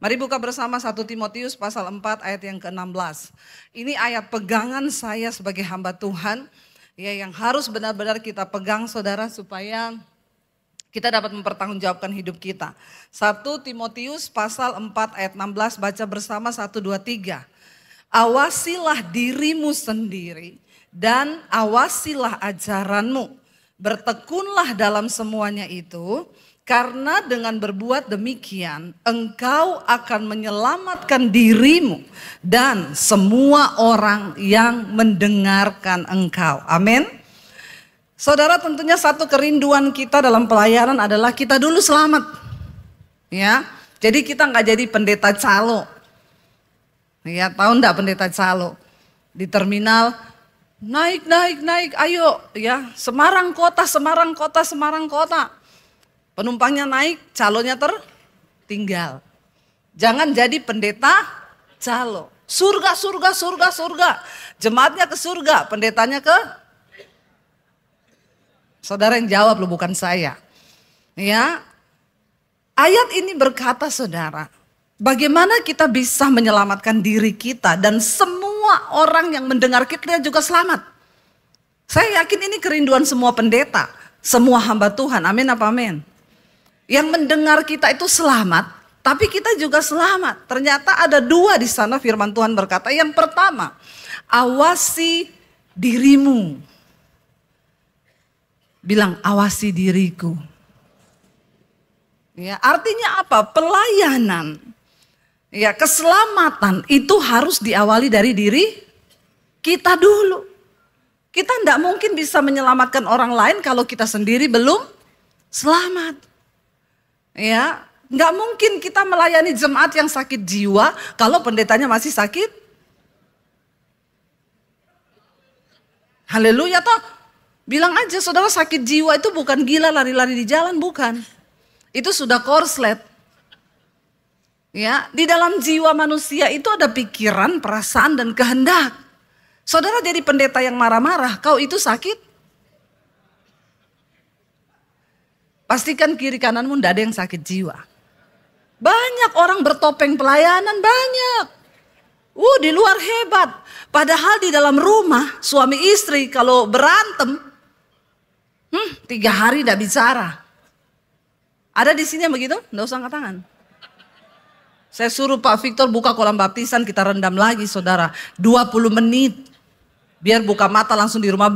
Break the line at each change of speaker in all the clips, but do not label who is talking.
Mari buka bersama 1 Timotius pasal 4 ayat yang ke-16. Ini ayat pegangan saya sebagai hamba Tuhan, ya, yang harus benar-benar kita pegang saudara supaya kita dapat mempertanggungjawabkan hidup kita. 1 Timotius pasal 4 ayat 16, baca bersama 1, 2, 3. Awasilah dirimu sendiri dan awasilah ajaranmu. Bertekunlah dalam semuanya itu, karena dengan berbuat demikian engkau akan menyelamatkan dirimu dan semua orang yang mendengarkan engkau. Amin. Saudara, tentunya satu kerinduan kita dalam pelayanan adalah kita dulu selamat. Ya, jadi kita nggak jadi pendeta calo. Ya, tahu enggak pendeta calo? Di terminal, naik, ayo ya, Semarang kota. Penumpangnya naik, calonnya tertinggal. Jangan jadi pendeta calo. Surga. Jemaatnya ke surga, pendetanya ke... Saudara yang jawab loh, bukan saya. Ya, ayat ini berkata saudara, bagaimana kita bisa menyelamatkan diri kita dan semua orang yang mendengar kita juga selamat. Saya yakin ini kerinduan semua pendeta, semua hamba Tuhan. Amin apa amin? Yang mendengar kita itu selamat, tapi kita juga selamat. Ternyata ada dua di sana firman Tuhan berkata. Yang pertama, awasi dirimu. Bilang, awasi diriku. Ya, artinya apa? Pelayanan. Ya, keselamatan itu harus diawali dari diri kita dulu. Kita tidak mungkin bisa menyelamatkan orang lain kalau kita sendiri belum selamat. Ya, nggak mungkin kita melayani jemaat yang sakit jiwa kalau pendetanya masih sakit. Haleluya toh. Bilang aja saudara, sakit jiwa itu bukan gila lari-lari di jalan, bukan. Itu sudah korslet. Ya, di dalam jiwa manusia itu ada pikiran, perasaan dan kehendak. Saudara jadi pendeta yang marah-marah, kau itu sakit? Pastikan kiri kananmu tidak ada yang sakit jiwa. Banyak orang bertopeng pelayanan, banyak. Di luar hebat. Padahal di dalam rumah suami istri kalau berantem, 3 hari tidak bicara. Ada di sini yang begitu? Tidak usah angkat tangan. Saya suruh Pak Victor buka kolam baptisan, kita rendam lagi saudara. 20 menit. Biar buka mata langsung di rumah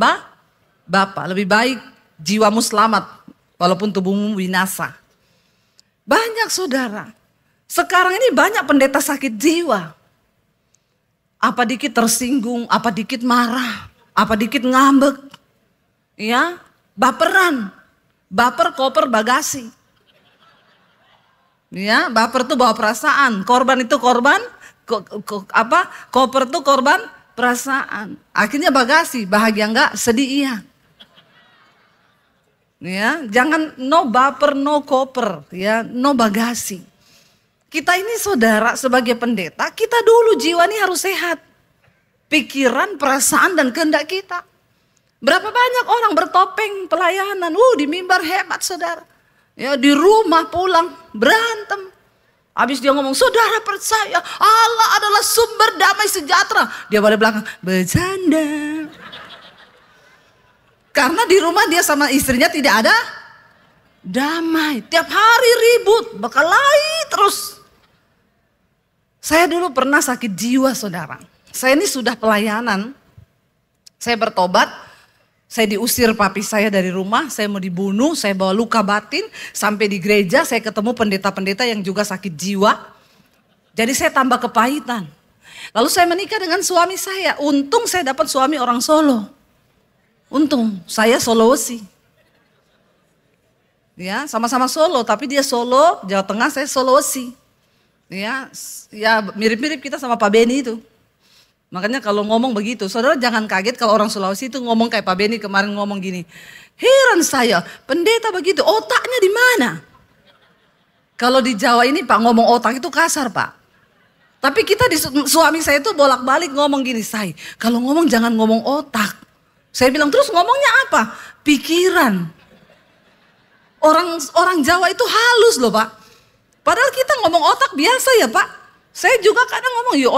Bapak. Lebih baik jiwamu selamat walaupun tubuhmu binasa. Banyak saudara. Sekarang ini banyak pendeta sakit jiwa. Apa dikit tersinggung, apa dikit marah, apa dikit ngambek. Ya, baperan. Baper, koper, bagasi. Ya, baper tuh bawa perasaan. Korban itu korban, koper tuh korban perasaan. Akhirnya bagasi, bahagia enggak, sedih iya. Ya, jangan no baper, no koper, ya, no bagasi. Kita ini saudara sebagai pendeta, kita dulu jiwa ini harus sehat. Pikiran, perasaan dan kehendak kita. Berapa banyak orang bertopeng pelayanan, di mimbar hebat saudara. Ya, di rumah pulang berantem. Habis dia ngomong, saudara percaya Allah adalah sumber damai sejahtera. Dia pada belakang, bercanda. Karena di rumah dia sama istrinya tidak ada damai. Tiap hari ribut, berkelahi terus. Saya dulu pernah sakit jiwa saudara. Saya ini sudah pelayanan. Saya bertobat. Saya diusir papi saya dari rumah. Saya mau dibunuh. Saya bawa luka batin. Sampai di gereja saya ketemu pendeta-pendeta yang juga sakit jiwa. Jadi saya tambah kepahitan. Lalu saya menikah dengan suami saya. Untung saya dapat suami orang Solo. Untung saya Sulawesi. Ya, sama-sama Solo, tapi dia Solo, Jawa Tengah, saya Sulawesi. Ya, mirip-mirip kita sama Pak Beni itu. Makanya kalau ngomong begitu, saudara jangan kaget kalau orang Sulawesi itu ngomong kayak Pak Beni kemarin ngomong gini. Heran saya, pendeta begitu, otaknya di mana? Kalau di Jawa ini Pak ngomong otak itu kasar Pak. Tapi kita suami saya itu bolak-balik ngomong gini, say, kalau ngomong jangan ngomong otak. Saya bilang terus ngomongnya apa? Pikiran. Orang Jawa itu halus loh Pak. Padahal kita ngomong otak biasa ya Pak. Saya juga kadang ngomong, ya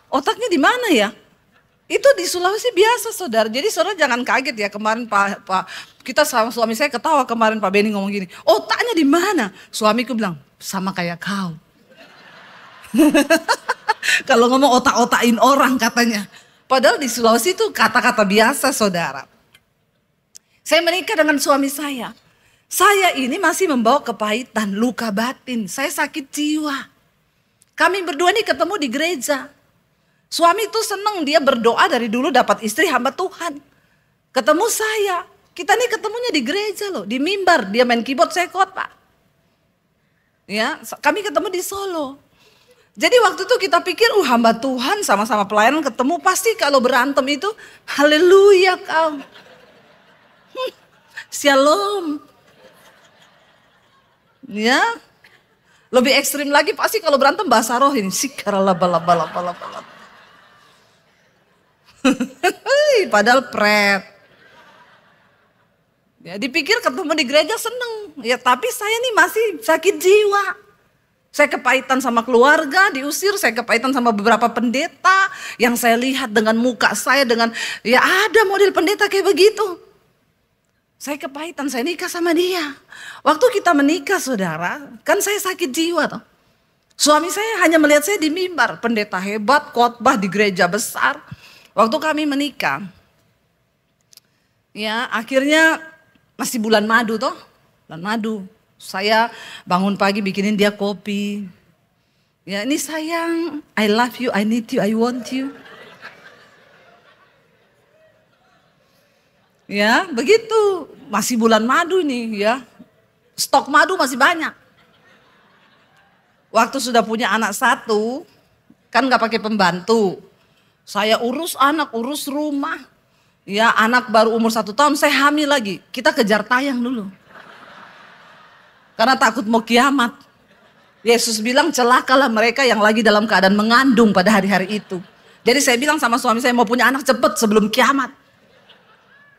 otaknya di mana ya? Itu di Sulawesi biasa saudara. Jadi saudara jangan kaget ya, kemarin kita sama suami saya ketawa kemarin Pak Benny ngomong gini, otaknya di mana? Suamiku bilang, sama kayak kau. Kalau ngomong otak-otakin orang katanya. Padahal di Sulawesi itu kata-kata biasa saudara. Saya menikah dengan suami saya. Saya ini masih membawa kepahitan, luka batin. Saya sakit jiwa. Kami berdua ini ketemu di gereja. Suami itu senang, dia berdoa dari dulu dapat istri hamba Tuhan. Ketemu saya, kita nih ketemunya di gereja loh, di mimbar. Dia main keyboard, saya khotbah. Ya, kami ketemu di Solo. Jadi waktu itu kita pikir, hamba Tuhan sama-sama pelayanan ketemu, pasti kalau berantem itu, haleluya kau. Shalom. Ya, lebih ekstrim lagi pasti kalau berantem bahasa roh ini. Sikaralabalabalabalabala. Padahal pret. Ya, dipikir ketemu di gereja seneng. Ya, tapi saya nih masih sakit jiwa. Saya kepahitan sama keluarga, diusir. Saya kepahitan sama beberapa pendeta. Yang saya lihat dengan muka saya, dengan ya ada model pendeta kayak begitu. Saya kepahitan, saya nikah sama dia. Waktu kita menikah saudara, kan saya sakit jiwa toh. Suami saya hanya melihat saya di mimbar, pendeta hebat, khotbah di gereja besar. Waktu kami menikah, ya akhirnya masih bulan madu toh, bulan madu. Saya bangun pagi bikinin dia kopi. Ya ini sayang, I love you, I need you, I want you. Ya begitu, masih bulan madu nih ya. Stok madu masih banyak. Waktu sudah punya anak satu, kan gak pakai pembantu. Saya urus anak, urus rumah. Ya anak baru umur 1 tahun, saya hamil lagi. Kita kejar tayang dulu. Karena takut mau kiamat. Yesus bilang celakalah mereka yang lagi dalam keadaan mengandung pada hari-hari itu. Jadi saya bilang sama suami saya mau punya anak cepet sebelum kiamat.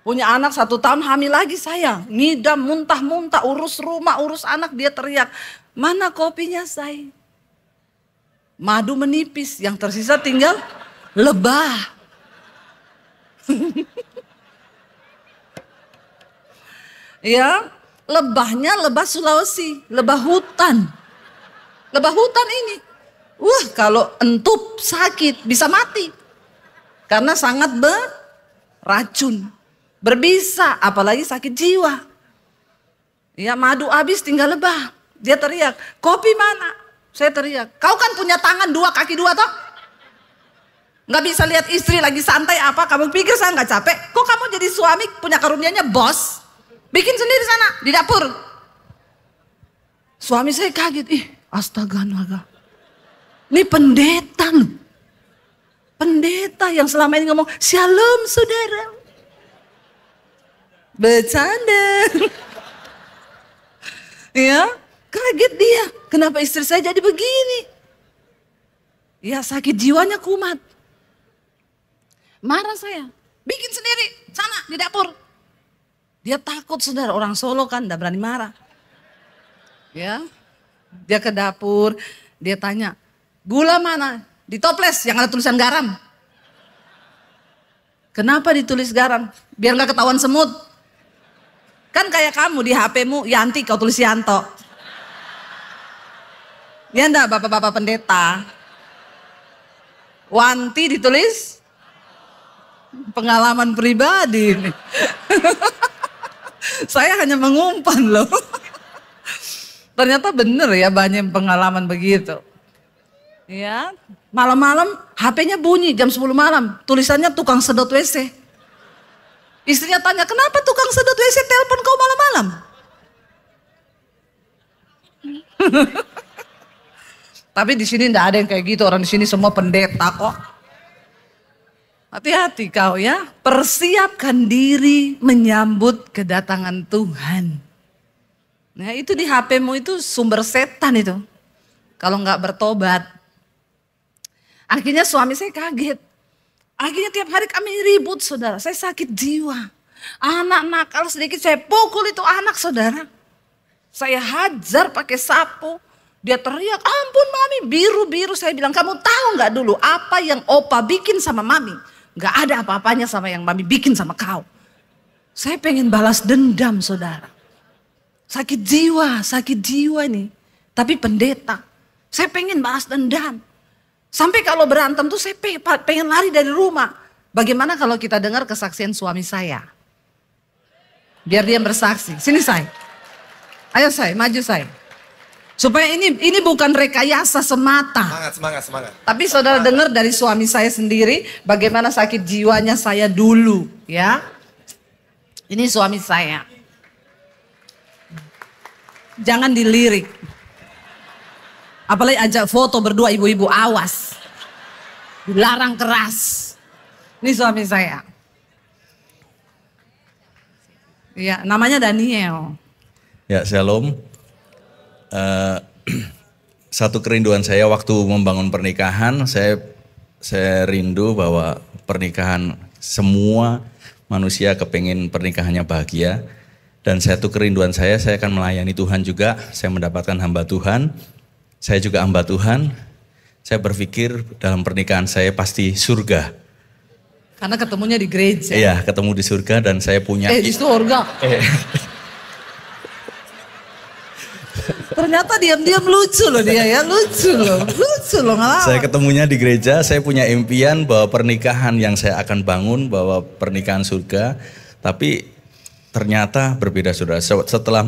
Punya anak 1 tahun hamil lagi saya. Ngidam, muntah-muntah, urus rumah, urus anak. Dia teriak, mana kopinya say? Madu menipis, yang tersisa tinggal lebah. Ya, lebahnya lebah Sulawesi, lebah hutan. Lebah hutan ini. Wah, kalau entup sakit bisa mati. Karena sangat beracun. Berbisa, apalagi sakit jiwa. Ya, madu habis tinggal lebah. Dia teriak, kopi mana? Saya teriak, kau kan punya tangan 2 kaki 2 toh? Nggak bisa lihat istri lagi santai apa? Kamu pikir saya nggak capek? Kok kamu jadi suami punya karunianya bos? Bikin sendiri sana di dapur. Suami saya kaget, astaga naga. Ini pendeta loh. Pendeta yang selama ini ngomong, shalom saudara. Bercanda. Ya, kaget dia. Kenapa istri saya jadi begini? Ya sakit jiwanya kumat. Marah saya, bikin sendiri, sana di dapur. Dia takut saudara, orang Solo kan gak berani marah. Ya, dia ke dapur, dia tanya, gula mana? Di toples yang ada tulisan garam. Kenapa ditulis garam? Biar gak ketahuan semut. Kan kayak kamu di HP-mu, Yanti kau tulis Yanto. Ya enggak bapak-bapak pendeta. Wanti ditulis pengalaman pribadi ini. Saya hanya mengumpan loh. Ternyata bener ya banyak pengalaman begitu. Ya, malam-malam HP-nya bunyi jam 10 malam. Tulisannya tukang sedot WC. Istrinya tanya, kenapa tukang sedot WC telepon kau malam-malam? Tapi di sini enggak ada yang kayak gitu. Orang di sini semua pendeta kok. Hati-hati kau ya, persiapkan diri menyambut kedatangan Tuhan. Nah itu di HP-mu itu sumber setan itu. Kalau nggak bertobat. Akhirnya suami saya kaget. Akhirnya tiap hari kami ribut saudara, saya sakit jiwa. Anak nakal sedikit saya pukul itu anak saudara. Saya hajar pakai sapu. Dia teriak, ampun mami, biru-biru. Saya bilang, kamu tahu gak dulu apa yang opa bikin sama mami? Gak ada apa-apanya sama yang mami bikin sama kau. Saya pengen balas dendam saudara. Sakit jiwa nih. Tapi pendeta, saya pengen balas dendam. Sampai kalau berantem tuh saya pengen lari dari rumah. Bagaimana kalau kita dengar kesaksian suami saya? Biar dia bersaksi. Sini saya. Ayo saya, maju saya. Supaya ini bukan rekayasa semata.
Semangat.
Tapi saudara dengar dari suami saya sendiri bagaimana sakit jiwanya saya dulu, ya. Ini suami saya. Jangan dilirik. Apalagi ajak foto berdua ibu-ibu, awas. Dilarang keras. Ini suami saya. Ya, namanya Daniel.
Ya, shalom. Satu kerinduan saya waktu membangun pernikahan, saya rindu bahwa pernikahan semua manusia kepengen pernikahannya bahagia. Dan satu kerinduan saya akan melayani Tuhan juga. Saya mendapatkan hamba Tuhan, saya juga hamba Tuhan. Saya berpikir dalam pernikahan saya pasti surga.
Karena ketemunya di gereja.
Iya, ketemu di surga dan saya punya...
Di surga. Ternyata diam-diam lucu loh dia ya, lucu loh ngelawan.
Saya ketemunya di gereja, saya punya impian bahwa pernikahan yang saya akan bangun, bahwa pernikahan surga. Tapi ternyata berbeda saudara, setelah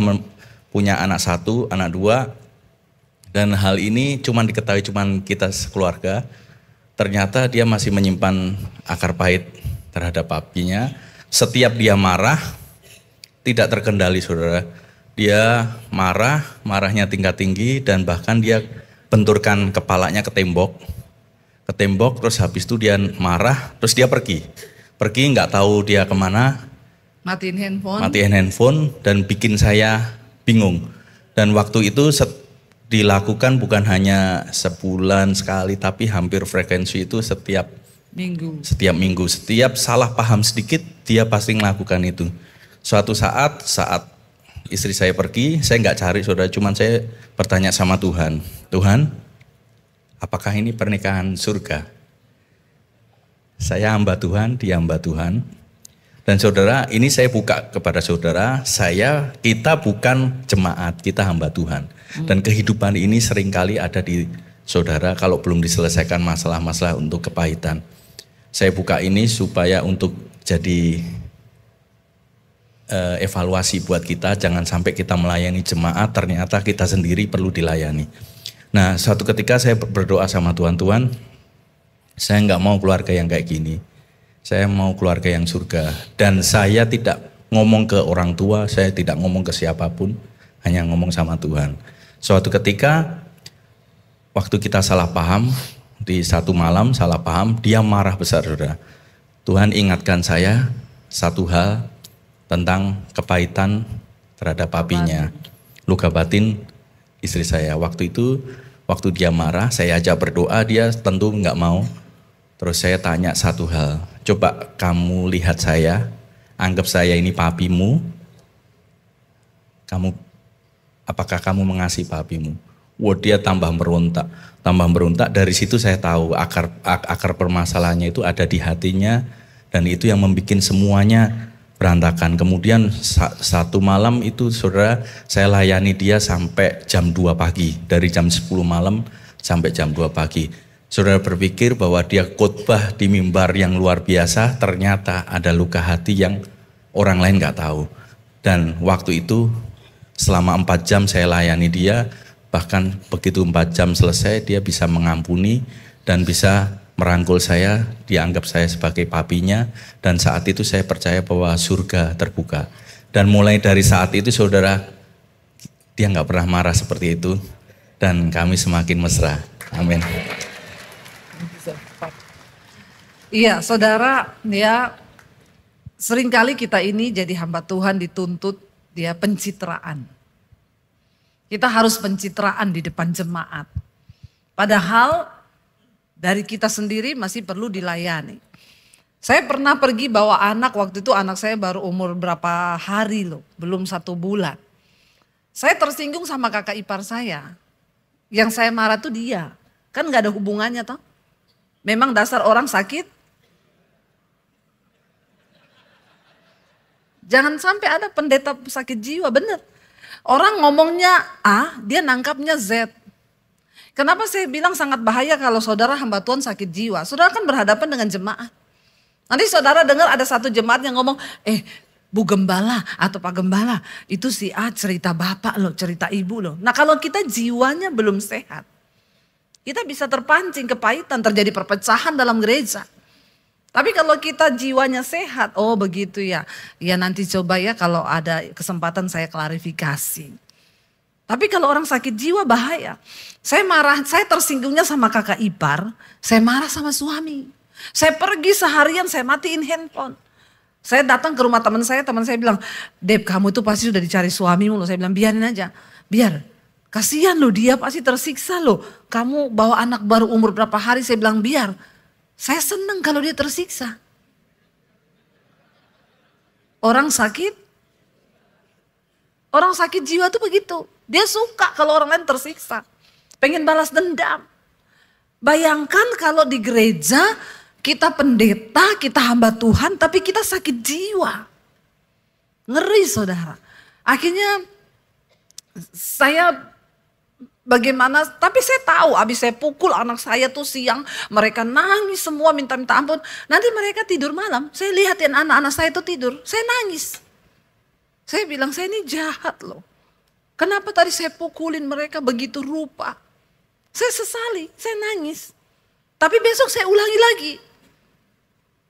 punya anak 1, anak 2, dan hal ini diketahui kita sekeluarga, ternyata dia masih menyimpan akar pahit terhadap papinya. Setiap dia marah, tidak terkendali saudara. Dia marahnya tingkat tinggi dan bahkan dia benturkan kepalanya ke tembok, terus habis itu dia marah, terus dia pergi nggak tahu dia kemana, matiin handphone dan bikin saya bingung. Dan waktu itu dilakukan bukan hanya sebulan sekali, tapi hampir frekuensi itu setiap minggu, setiap salah paham sedikit dia pasti melakukan itu. Suatu saat istri saya pergi, saya nggak cari saudara, cuman saya bertanya sama Tuhan, Tuhan, apakah ini pernikahan surga? Saya hamba Tuhan, dia hamba Tuhan. Dan saudara, ini saya buka kepada saudara, kita bukan jemaat, kita hamba Tuhan. Dan kehidupan ini seringkali ada di saudara kalau belum diselesaikan masalah-masalah untuk kepahitan. Saya buka ini supaya untuk jadi evaluasi buat kita, jangan sampai kita melayani jemaat ternyata kita sendiri perlu dilayani. Nah, suatu ketika saya berdoa sama Tuhan, saya nggak mau keluarga yang kayak gini, saya mau keluarga yang surga. Dan saya tidak ngomong ke orang tua, saya tidak ngomong ke siapapun, hanya ngomong sama Tuhan. Suatu ketika waktu kita salah paham, di satu malam salah paham, dia marah besar saudara. Tuhan ingatkan saya satu hal tentang kepahitan terhadap papinya, luka batin istri saya. Waktu itu, waktu dia marah, saya ajak berdoa, dia tentu nggak mau. Terus saya tanya satu hal, coba kamu lihat saya, anggap saya ini papimu, apakah kamu mengasihi papimu? Wah, dia tambah merontak. Dari situ saya tahu akar permasalahannya itu ada di hatinya, dan itu yang membuat semuanya berantakan. Kemudian satu malam itu saudara, saya layani dia sampai jam 2 pagi. Dari jam 10 malam sampai jam 2 pagi. Saudara berpikir bahwa dia khotbah di mimbar yang luar biasa, ternyata ada luka hati yang orang lain gak tahu. Dan waktu itu selama 4 jam saya layani dia, bahkan begitu 4 jam selesai dia bisa mengampuni dan bisa merangkul saya, dianggap saya sebagai papinya, dan saat itu saya percaya bahwa surga terbuka. Dan mulai dari saat itu saudara, dia nggak pernah marah seperti itu, dan kami semakin mesra. Amin.
Iya saudara, ya seringkali kita ini jadi hamba Tuhan dituntut dia pencitraan. Kita harus pencitraan di depan jemaat. Padahal dari kita sendiri masih perlu dilayani. Saya pernah pergi bawa anak, waktu itu anak saya baru umur berapa hari loh, belum 1 bulan. Saya tersinggung sama kakak ipar saya. Yang saya marah tuh dia. Kan gak ada hubungannya toh. Memang dasar orang sakit. Jangan sampai ada pendeta sakit jiwa, bener. Orang ngomongnya A, dia nangkapnya Z. Kenapa saya bilang sangat bahaya kalau saudara hamba Tuhan sakit jiwa? Saudara kan berhadapan dengan jemaat. Nanti saudara dengar ada satu jemaat yang ngomong, Bu Gembala atau Pak Gembala, itu si A cerita bapak loh, cerita ibu loh. Nah kalau kita jiwanya belum sehat, kita bisa terpancing kepahitan, terjadi perpecahan dalam gereja. Tapi kalau kita jiwanya sehat, oh begitu ya. Ya nanti coba ya kalau ada kesempatan saya klarifikasi. Tapi kalau orang sakit jiwa bahaya. Saya marah, saya tersinggungnya sama kakak ipar, saya marah sama suami. Saya pergi seharian, saya matiin handphone. Saya datang ke rumah teman saya bilang, Dep kamu tuh pasti sudah dicari suamimu loh. Saya bilang biarin aja, biar. Kasihan loh dia pasti tersiksa loh. Kamu bawa anak baru umur berapa hari, saya bilang biar. Saya senang kalau dia tersiksa. Orang sakit jiwa tuh begitu. Dia suka kalau orang lain tersiksa. Pengen balas dendam. Bayangkan kalau di gereja kita pendeta, kita hamba Tuhan, tapi kita sakit jiwa. Ngeri saudara. Akhirnya saya bagaimana, tapi saya tahu abis saya pukul anak saya tuh siang, mereka nangis semua minta-minta ampun. Nanti mereka tidur malam, saya lihatin anak-anak saya tuh tidur, saya nangis. Saya bilang saya ini jahat loh. Kenapa tadi saya pukulin mereka begitu rupa? Saya sesali, saya nangis. Tapi besok saya ulangi lagi.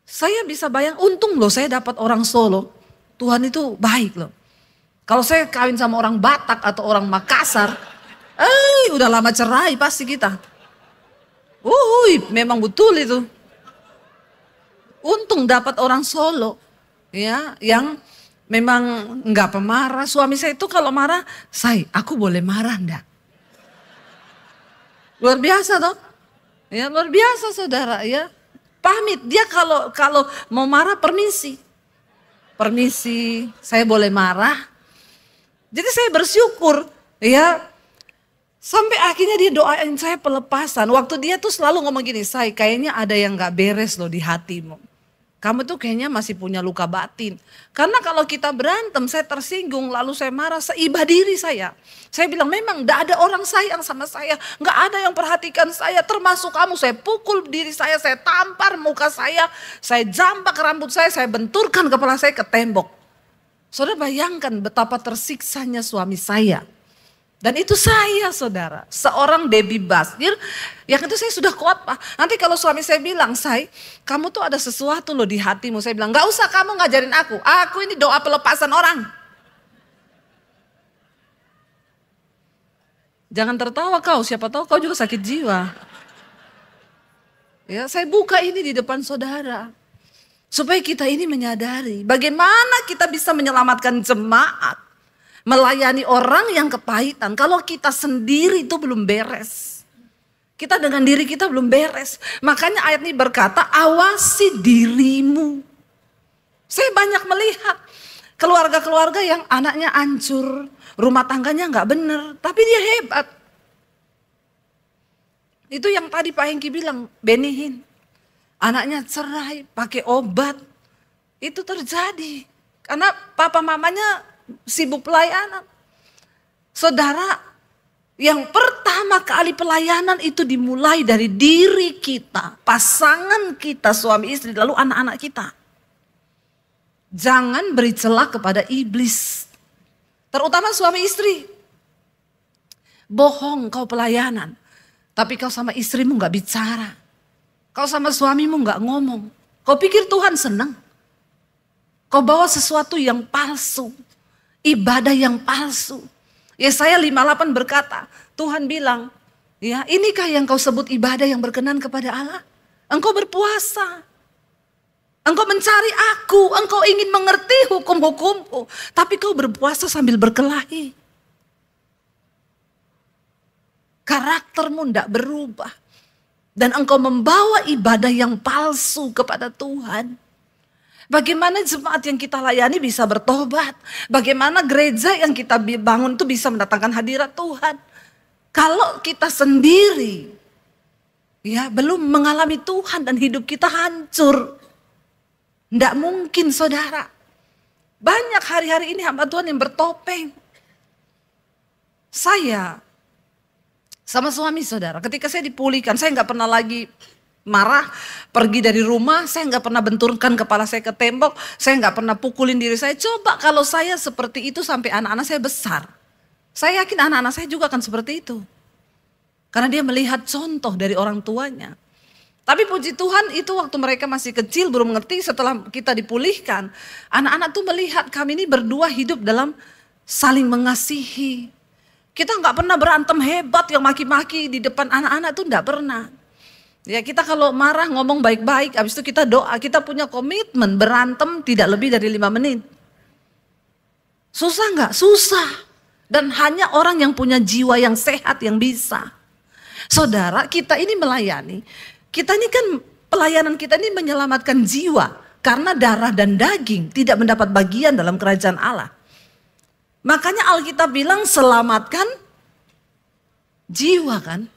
Saya bisa bayang, untung loh saya dapat orang Solo. Tuhan itu baik loh. Kalau saya kawin sama orang Batak atau orang Makassar, udah lama cerai pasti kita. Memang betul itu. Untung dapat orang Solo, ya, yang memang nggak pemarah. Suami saya itu kalau marah, aku boleh marah enggak? Luar biasa toh, ya luar biasa saudara ya. Pamit dia kalau mau marah permisi, saya boleh marah. Jadi saya bersyukur, ya. Sampai akhirnya dia doain saya pelepasan. Waktu dia tuh selalu ngomong gini, kayaknya ada yang gak beres loh di hatimu. Kamu tuh kayaknya masih punya luka batin. Karena kalau kita berantem, saya tersinggung, lalu saya marah, seibah diri saya. Saya bilang memang gak ada orang sayang sama saya. Gak ada yang perhatikan saya, termasuk kamu. Saya pukul diri saya tampar muka saya jambak rambut saya benturkan kepala saya ke tembok. Saudara bayangkan betapa tersiksanya suami saya. Dan itu saya saudara, seorang Debbie Basir, yang itu saya sudah kuat Pak. Nanti kalau suami saya bilang, kamu tuh ada sesuatu loh di hatimu. Saya bilang, gak usah kamu ngajarin aku ini doa pelepasan orang. Jangan tertawa kau, siapa tahu kau juga sakit jiwa. Ya, saya buka ini di depan saudara. Supaya kita ini menyadari bagaimana kita bisa menyelamatkan jemaat. Melayani orang yang kepahitan. Kalau kita sendiri itu belum beres. Kita dengan diri kita belum beres. Makanya ayat ini berkata, awasi dirimu. Saya banyak melihat keluarga-keluarga yang anaknya hancur. Rumah tangganya gak bener. Tapi dia hebat. Itu yang tadi Pak Hengki bilang, Benihin. Anaknya cerai, pakai obat. Itu terjadi. Karena papa mamanya sibuk pelayanan. Saudara, yang pertama kali pelayanan itu dimulai dari diri kita, pasangan kita, suami istri, lalu anak-anak kita. Jangan beri celah kepada iblis. Terutama suami istri. Bohong kau pelayanan, tapi kau sama istrimu gak bicara. Kau sama suamimu gak ngomong. Kau pikir Tuhan senang? Kau bawa sesuatu yang palsu. Ibadah yang palsu. Yesaya 58 berkata, Tuhan bilang, ya inikah yang kau sebut ibadah yang berkenan kepada Allah? Engkau berpuasa. Engkau mencari aku, engkau ingin mengerti hukum-hukumku. Tapi kau berpuasa sambil berkelahi. Karaktermu tidak berubah. Dan engkau membawa ibadah yang palsu kepada Tuhan. Bagaimana jemaat yang kita layani bisa bertobat. Bagaimana gereja yang kita bangun itu bisa mendatangkan hadirat Tuhan. Kalau kita sendiri ya belum mengalami Tuhan dan hidup kita hancur, tidak mungkin saudara. Banyak hari-hari ini hamba Tuhan yang bertopeng. Saya sama suami saudara, ketika saya dipulihkan, saya nggak pernah lagi marah, pergi dari rumah, saya nggak pernah benturkan kepala saya ke tembok, saya nggak pernah pukulin diri saya. Coba kalau saya seperti itu sampai anak-anak saya besar, saya yakin anak-anak saya juga akan seperti itu. Karena dia melihat contoh dari orang tuanya. Tapi puji Tuhan itu waktu mereka masih kecil, belum mengerti, setelah kita dipulihkan, anak-anak tuh melihat kami ini berdua hidup dalam saling mengasihi. Kita nggak pernah berantem hebat yang maki-maki di depan anak-anak tuh nggak pernah. Ya kita kalau marah ngomong baik-baik, habis itu kita doa, kita punya komitmen berantem tidak lebih dari 5 menit. Susah nggak? Susah. Dan hanya orang yang punya jiwa yang sehat yang bisa. Saudara, kita ini melayani, kita ini kan pelayanan kita ini menyelamatkan jiwa. Karena darah dan daging tidak mendapat bagian dalam kerajaan Allah. Makanya Alkitab bilang selamatkan jiwa kan.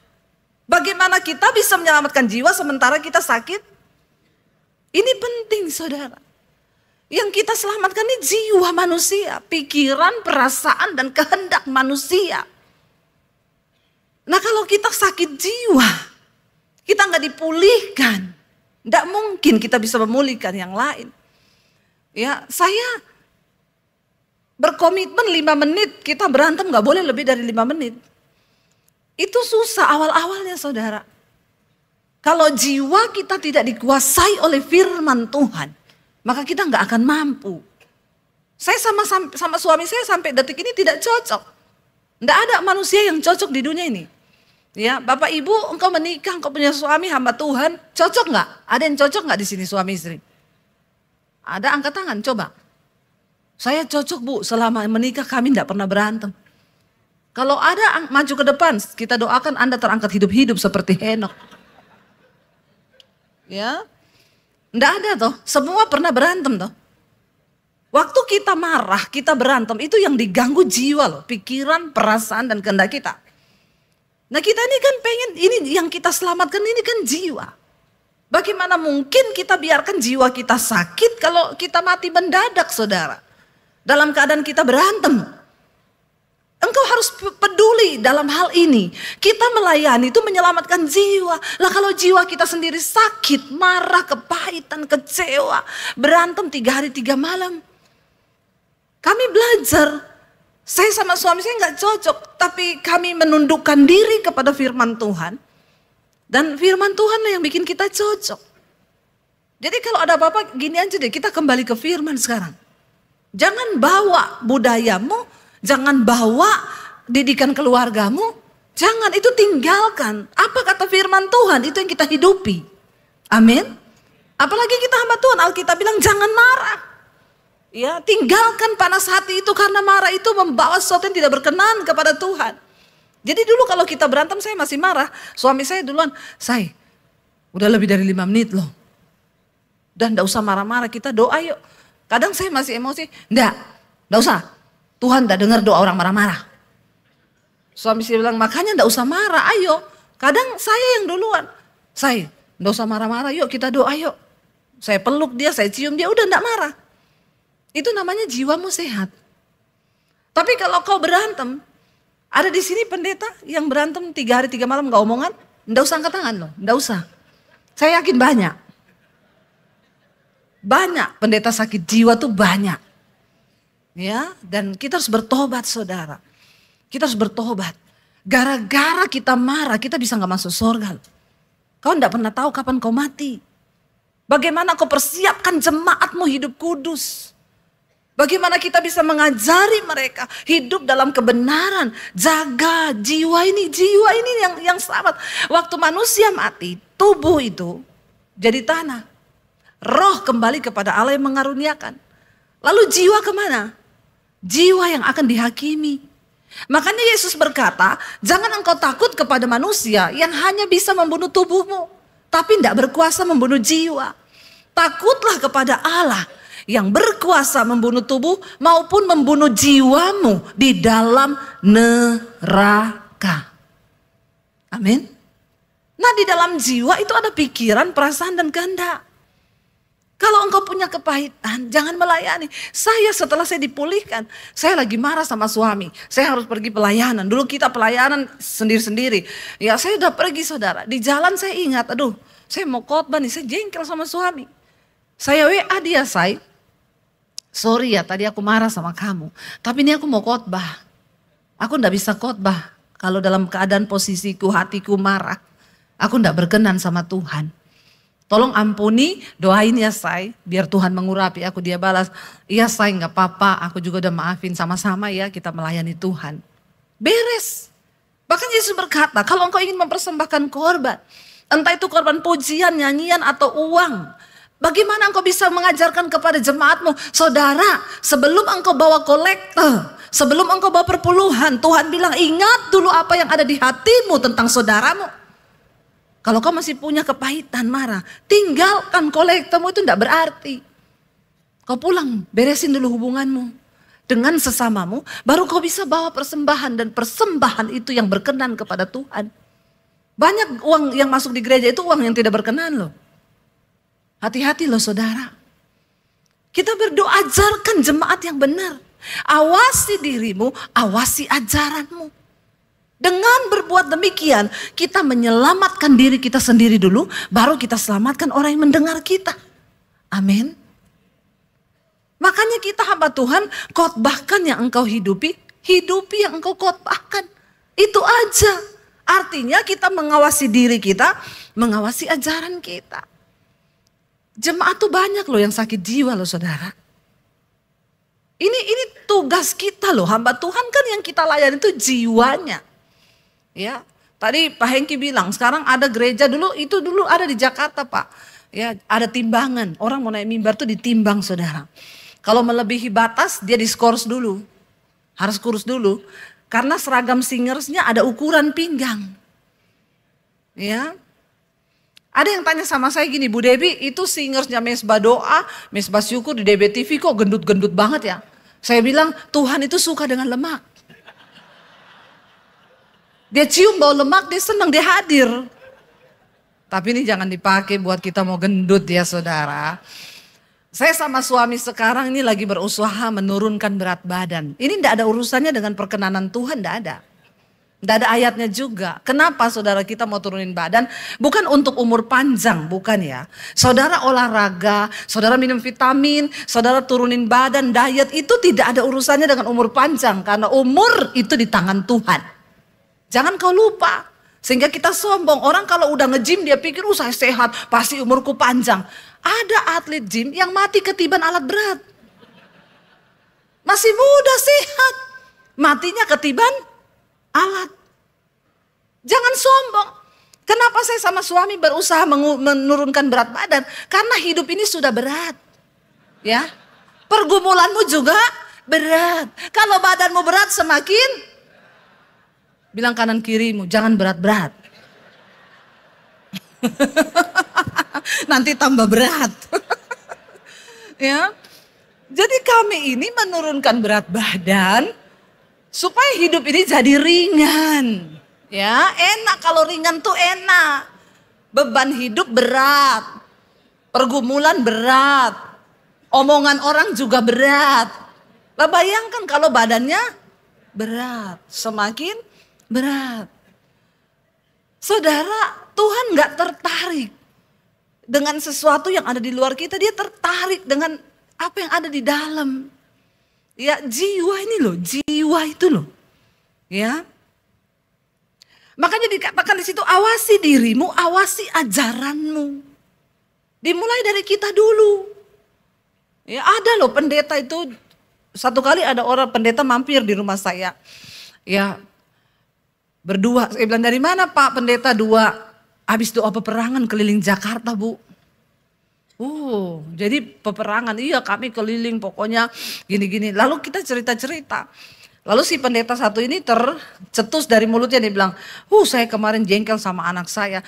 Bagaimana kita bisa menyelamatkan jiwa sementara kita sakit? Ini penting saudara. Yang kita selamatkan ini jiwa manusia, pikiran, perasaan dan kehendak manusia. Nah kalau kita sakit jiwa, kita nggak dipulihkan, nggak mungkin kita bisa memulihkan yang lain. Ya saya berkomitmen 5 menit, kita berantem nggak boleh lebih dari 5 menit. Itu susah awal-awalnya saudara. Kalau jiwa kita tidak dikuasai oleh firman Tuhan, maka kita nggak akan mampu. Saya sama suami saya sampai detik ini tidak cocok. Nggak ada manusia yang cocok di dunia ini. Ya, Bapak Ibu, engkau menikah, engkau punya suami hamba Tuhan, cocok nggak? Ada yang cocok nggak di sini suami istri? Ada, angkat tangan, coba. Saya cocok Bu, selama menikah kami tidak pernah berantem. Kalau ada maju ke depan, kita doakan Anda terangkat hidup-hidup seperti Henok. Ya, tidak ada toh, semua pernah berantem toh. Waktu kita marah, kita berantem, itu yang diganggu jiwa loh, pikiran, perasaan dan kehendak kita. Nah kita ini kan pengen, ini yang kita selamatkan ini kan jiwa. Bagaimana mungkin kita biarkan jiwa kita sakit kalau kita mati mendadak saudara. Dalam keadaan kita berantem. Engkau harus peduli dalam hal ini. Kita melayani itu menyelamatkan jiwa. Lah kalau jiwa kita sendiri sakit, marah, kepahitan, kecewa. Berantem 3 hari 3 malam. Kami belajar. Saya sama suami saya nggak cocok. Tapi kami menundukkan diri kepada firman Tuhan. Dan firman Tuhan yang bikin kita cocok. Jadi kalau ada apa-apa gini aja deh, kita kembali ke firman sekarang. Jangan bawa budayamu, jangan bawa didikan keluargamu, jangan, itu tinggalkan. Apa kata firman Tuhan, itu yang kita hidupi. Amin. Apalagi kita hamba Tuhan, Alkitab bilang jangan marah. Ya, tinggalkan panas hati itu karena marah itu membawa sesuatu yang tidak berkenan kepada Tuhan. Jadi dulu kalau kita berantem saya masih marah, suami saya duluan, "Say, udah lebih dari 5 menit loh. Dan enggak usah marah-marah, kita doa yuk." Kadang saya masih emosi, enggak usah. Tuhan enggak dengar doa orang marah-marah. Suami saya bilang, "Makanya enggak usah marah, ayo." Kadang saya yang duluan, "Say, enggak usah marah-marah, yuk kita doa yuk." Saya peluk dia, saya cium dia, udah enggak marah. Itu namanya jiwamu sehat. Tapi kalau kau berantem, ada di sini pendeta yang berantem 3 hari 3 malam gak omongan, enggak usah angkat tangan loh, enggak usah. Saya yakin banyak. Banyak pendeta sakit jiwa tuh banyak. Ya, dan kita harus bertobat saudara. Kita harus bertobat. Gara-gara kita marah, kita bisa gak masuk surga. Kau enggak pernah tahu kapan kau mati. Bagaimana kau persiapkan jemaatmu hidup kudus. Bagaimana kita bisa mengajari mereka hidup dalam kebenaran, jaga jiwa ini yang selamat. Waktu manusia mati, tubuh itu jadi tanah. Roh kembali kepada Allah yang mengaruniakan. Lalu jiwa kemana? Jiwa yang akan dihakimi. Makanya Yesus berkata, jangan engkau takut kepada manusia yang hanya bisa membunuh tubuhmu, tapi tidak berkuasa membunuh jiwa. Takutlah kepada Allah yang berkuasa membunuh tubuh maupun membunuh jiwamu di dalam neraka. Amin. Nah di dalam jiwa itu ada pikiran, perasaan dan kehendak. Kalau engkau punya kepahitan, jangan melayani. Setelah saya dipulihkan, saya lagi marah sama suami. Saya harus pergi pelayanan. Dulu kita pelayanan sendiri-sendiri. Ya saya udah pergi saudara. Di jalan saya ingat, aduh saya mau khotbah nih, saya jengkel sama suami. Saya WA dia, sorry ya tadi aku marah sama kamu. Tapi ini aku mau khotbah. Aku enggak bisa khotbah kalau dalam keadaan posisiku, hatiku marah. Aku enggak berkenan sama Tuhan. Tolong ampuni, doain ya biar Tuhan mengurapi aku. Dia balas, iya nggak apa-apa, aku juga udah maafin, sama-sama ya kita melayani Tuhan. Beres. Bahkan Yesus berkata, kalau engkau ingin mempersembahkan korban, entah itu korban pujian, nyanyian atau uang, bagaimana engkau bisa mengajarkan kepada jemaatmu, saudara, sebelum engkau bawa kolektor, sebelum engkau bawa perpuluhan, Tuhan bilang ingat dulu apa yang ada di hatimu tentang saudaramu. Kalau kau masih punya kepahitan, marah, tinggalkan kolektormu, itu tidak berarti. Kau pulang, beresin dulu hubunganmu dengan sesamamu, baru kau bisa bawa persembahan, dan persembahan itu yang berkenan kepada Tuhan. Banyak uang yang masuk di gereja itu uang yang tidak berkenan loh. Hati-hati loh saudara. Kita berdoa, ajarkan jemaat yang benar. Awasi dirimu, awasi ajaranmu. Dengan berbuat demikian, kita menyelamatkan diri kita sendiri dulu, baru kita selamatkan orang yang mendengar kita. Amin. Makanya kita hamba Tuhan, khotbahkan yang engkau hidupi, hidupi yang engkau khotbahkan. Itu aja. Artinya kita mengawasi diri kita, mengawasi ajaran kita. Jemaat tuh banyak loh yang sakit jiwa loh saudara. Ini tugas kita loh, hamba Tuhan kan yang kita layani itu jiwanya. Ya, tadi Pak Hengki bilang sekarang ada gereja dulu ada di Jakarta Pak. Ya, ada timbangan. Orang mau naik mimbar tuh ditimbang saudara. Kalau melebihi batas dia diskors dulu. Harus kurus dulu. Karena seragam singersnya ada ukuran pinggang. Ya. Ada yang tanya sama saya gini, Bu Debi itu singersnya Mesbah Doa, Mesbah Syukur di DBTV kok gendut-gendut banget ya. Saya bilang Tuhan itu suka dengan lemak. Dia cium bau lemak, dia senang, dia hadir. Tapi ini jangan dipakai buat kita mau gendut ya saudara. Saya sama suami sekarang ini lagi berusaha menurunkan berat badan. Ini tidak ada urusannya dengan perkenanan Tuhan, tidak ada. Tidak ada ayatnya juga. Kenapa saudara kita mau turunin badan? Bukan untuk umur panjang, bukan ya. Saudara olahraga, saudara minum vitamin, saudara turunin badan, diet itu tidak ada urusannya dengan umur panjang. Karena umur itu di tangan Tuhan. Jangan kau lupa. Sehingga kita sombong. Orang kalau udah nge-gym dia pikir saya sehat. Pasti umurku panjang. Ada atlet gym yang mati ketiban alat berat. Masih muda sehat. Matinya ketiban alat. Jangan sombong. Kenapa saya sama suami berusaha menurunkan berat badan? Karena hidup ini sudah berat. Ya. Pergumulanmu juga berat. Kalau badanmu berat semakin bilang kanan kirimu, jangan berat-berat. Nanti tambah berat. Ya. Jadi kami ini menurunkan berat badan supaya hidup ini jadi ringan. Ya, enak kalau ringan tuh enak. Beban hidup berat. Pergumulan berat. Omongan orang juga berat. Lah bayangkan kalau badannya berat, semakin berat. Saudara, Tuhan gak tertarik dengan sesuatu yang ada di luar kita. Dia tertarik dengan apa yang ada di dalam. Ya, jiwa ini loh, jiwa itu loh. Ya. Makanya dikatakan di situ, awasi dirimu, awasi ajaranmu. Dimulai dari kita dulu. Ya, ada loh pendeta itu, satu kali ada orang pendeta mampir di rumah saya. Ya, berdua, saya bilang dari mana Pak pendeta dua? Habis doa peperangan keliling Jakarta Bu. Jadi peperangan, iya kami keliling pokoknya gini-gini. Lalu kita cerita-cerita. Lalu si pendeta satu ini tercetus dari mulutnya, dia bilang, saya kemarin jengkel sama anak saya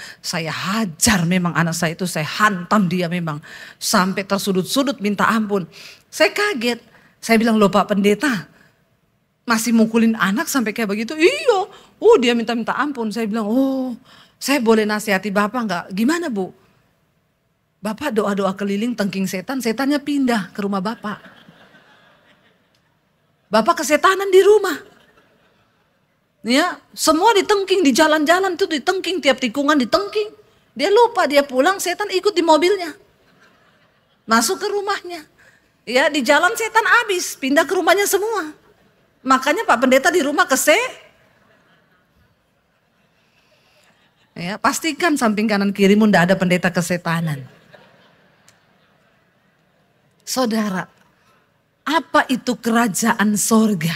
hajar memang anak saya itu, saya hantam dia memang. Sampai tersudut-sudut minta ampun. Saya kaget, saya bilang loh Pak pendeta, masih mukulin anak sampai kayak begitu? Iya, Dia minta ampun. Saya bilang, saya boleh nasihati Bapak enggak? Gimana Bu? Bapak doa-doa keliling tengking setan, setannya pindah ke rumah Bapak. Bapak kesetanan di rumah. Ya, semua ditengking, di jalan-jalan itu ditengking, tiap tikungan ditengking. Dia lupa, dia pulang, setan ikut di mobilnya. Masuk ke rumahnya. Ya, di jalan setan habis, pindah ke rumahnya semua. Makanya Pak Pendeta di rumah ya, pastikan samping kanan kirimu ndak ada pendeta kesetanan. Saudara, apa itu kerajaan sorga?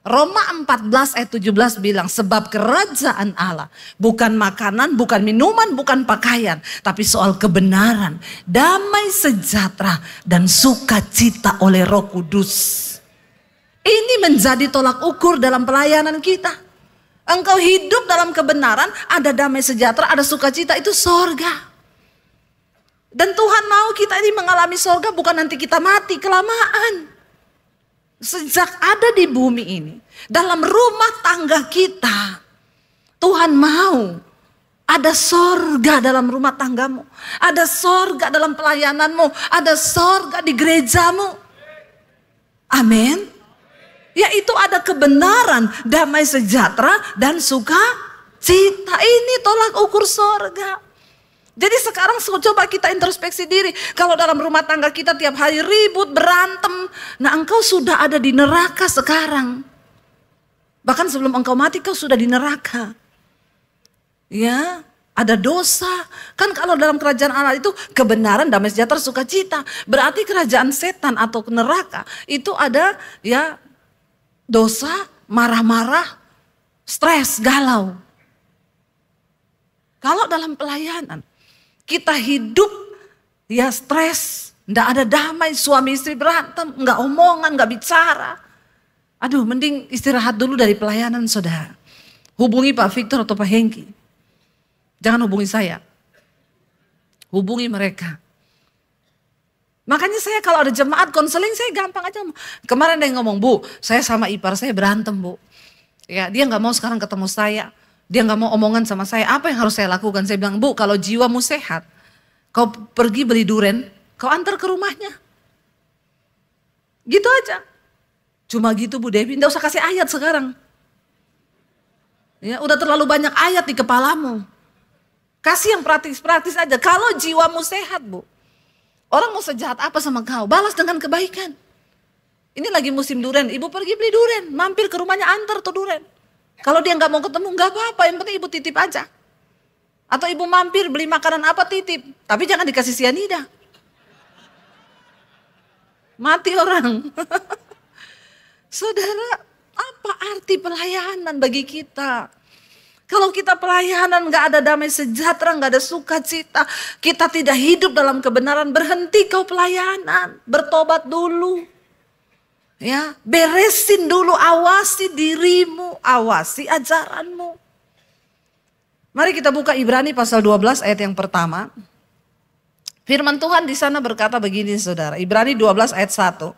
Roma 14 ayat 17 bilang, sebab kerajaan Allah bukan makanan, bukan minuman, bukan pakaian, tapi soal kebenaran, damai sejahtera, dan sukacita oleh Roh Kudus. Ini menjadi tolak ukur dalam pelayanan kita. Engkau hidup dalam kebenaran, ada damai sejahtera, ada sukacita, itu sorga. Dan Tuhan mau kita ini mengalami sorga bukan nanti kita mati kelamaan. Sejak ada di bumi ini, dalam rumah tangga kita, Tuhan mau ada sorga dalam rumah tanggamu, ada sorga dalam pelayananmu, ada sorga di gerejamu. Amin. Yaitu ada kebenaran, damai sejahtera, dan sukacita. Ini tolak ukur sorga. Jadi sekarang coba kita introspeksi diri. Kalau dalam rumah tangga kita tiap hari ribut, berantem. Nah, engkau sudah ada di neraka sekarang. Bahkan sebelum engkau mati kau sudah di neraka. Ya, ada dosa. Kan kalau dalam kerajaan Allah itu kebenaran, damai sejahtera, sukacita. Berarti kerajaan setan atau neraka itu ada ya dosa, marah-marah, stres, galau. Kalau dalam pelayanan kita hidup ya stres, nggak ada damai, suami istri berantem, nggak omongan, nggak bicara. Aduh, mending istirahat dulu dari pelayanan, saudara. Hubungi Pak Victor atau Pak Hengki. Jangan hubungi saya. Hubungi mereka. Makanya saya kalau ada jemaat konseling saya gampang aja. Kemarin ada yang ngomong, Bu, saya sama ipar saya berantem, Bu. Ya, dia nggak mau sekarang ketemu saya. Dia nggak mau omongan sama saya, apa yang harus saya lakukan? Saya bilang, Bu, kalau jiwamu sehat, kau pergi beli duren, kau antar ke rumahnya. Gitu aja. Cuma gitu Bu Devi, nggak usah kasih ayat sekarang. Ya, udah terlalu banyak ayat di kepalamu. Kasih yang praktis-praktis aja. Kalau jiwamu sehat, Bu. Orang mau sejahat apa sama kau? Balas dengan kebaikan. Ini lagi musim duren, ibu pergi beli duren, mampir ke rumahnya antar tuh duren. Kalau dia nggak mau ketemu, nggak apa-apa, yang penting ibu titip aja. Atau ibu mampir beli makanan apa titip, tapi jangan dikasih sianida. Mati orang. Saudara, apa arti pelayanan bagi kita? Kalau kita pelayanan nggak ada damai sejahtera, nggak ada sukacita, kita tidak hidup dalam kebenaran, berhenti kau pelayanan, bertobat dulu. Ya, beresin dulu, awasi dirimu, awasi ajaranmu. Mari kita buka Ibrani pasal 12 ayat yang pertama. Firman Tuhan di sana berkata begini, saudara. Ibrani 12 ayat 1.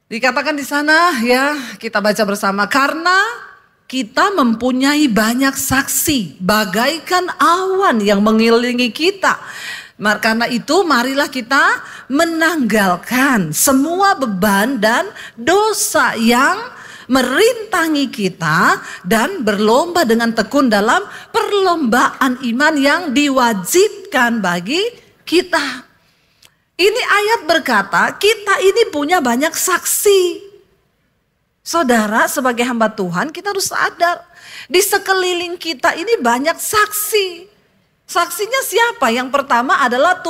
Dikatakan di sana, ya, kita baca bersama, karena kita mempunyai banyak saksi bagaikan awan yang mengelilingi kita. Karena itu marilah kita menanggalkan semua beban dan dosa yang merintangi kita dan berlomba dengan tekun dalam perlombaan iman yang diwajibkan bagi kita. Ini ayat berkata kita ini punya banyak saksi. Saudara, sebagai hamba Tuhan kita harus sadar di sekeliling kita ini banyak saksi. Saksinya siapa? Yang pertama adalah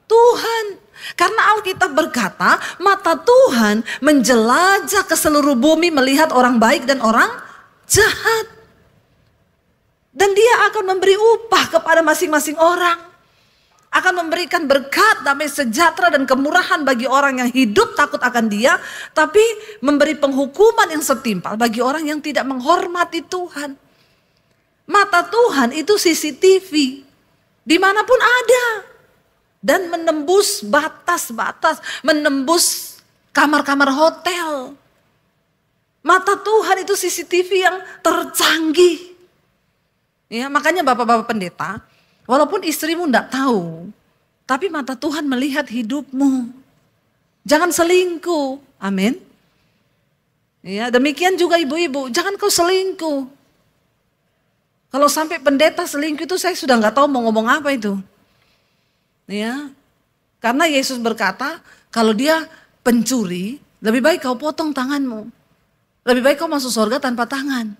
Tuhan. Karena Alkitab berkata, mata Tuhan menjelajah ke seluruh bumi melihat orang baik dan orang jahat. Dan dia akan memberi upah kepada masing-masing orang. Akan memberikan berkat, damai sejahtera dan kemurahan bagi orang yang hidup takut akan dia. Tapi memberi penghukuman yang setimpal bagi orang yang tidak menghormati Tuhan. Mata Tuhan itu CCTV, dimanapun ada. Dan menembus batas-batas, menembus kamar-kamar hotel. Mata Tuhan itu CCTV yang tercanggih. Ya, makanya bapak-bapak pendeta, walaupun istrimu enggak tahu, tapi mata Tuhan melihat hidupmu. Jangan selingkuh. Amin. Ya, demikian juga ibu-ibu, jangan kau selingkuh. Kalau sampai pendeta selingkuh itu saya sudah enggak tahu mau ngomong apa itu. Ya. Karena Yesus berkata, kalau dia pencuri, lebih baik kau potong tanganmu. Lebih baik kau masuk surga tanpa tangan.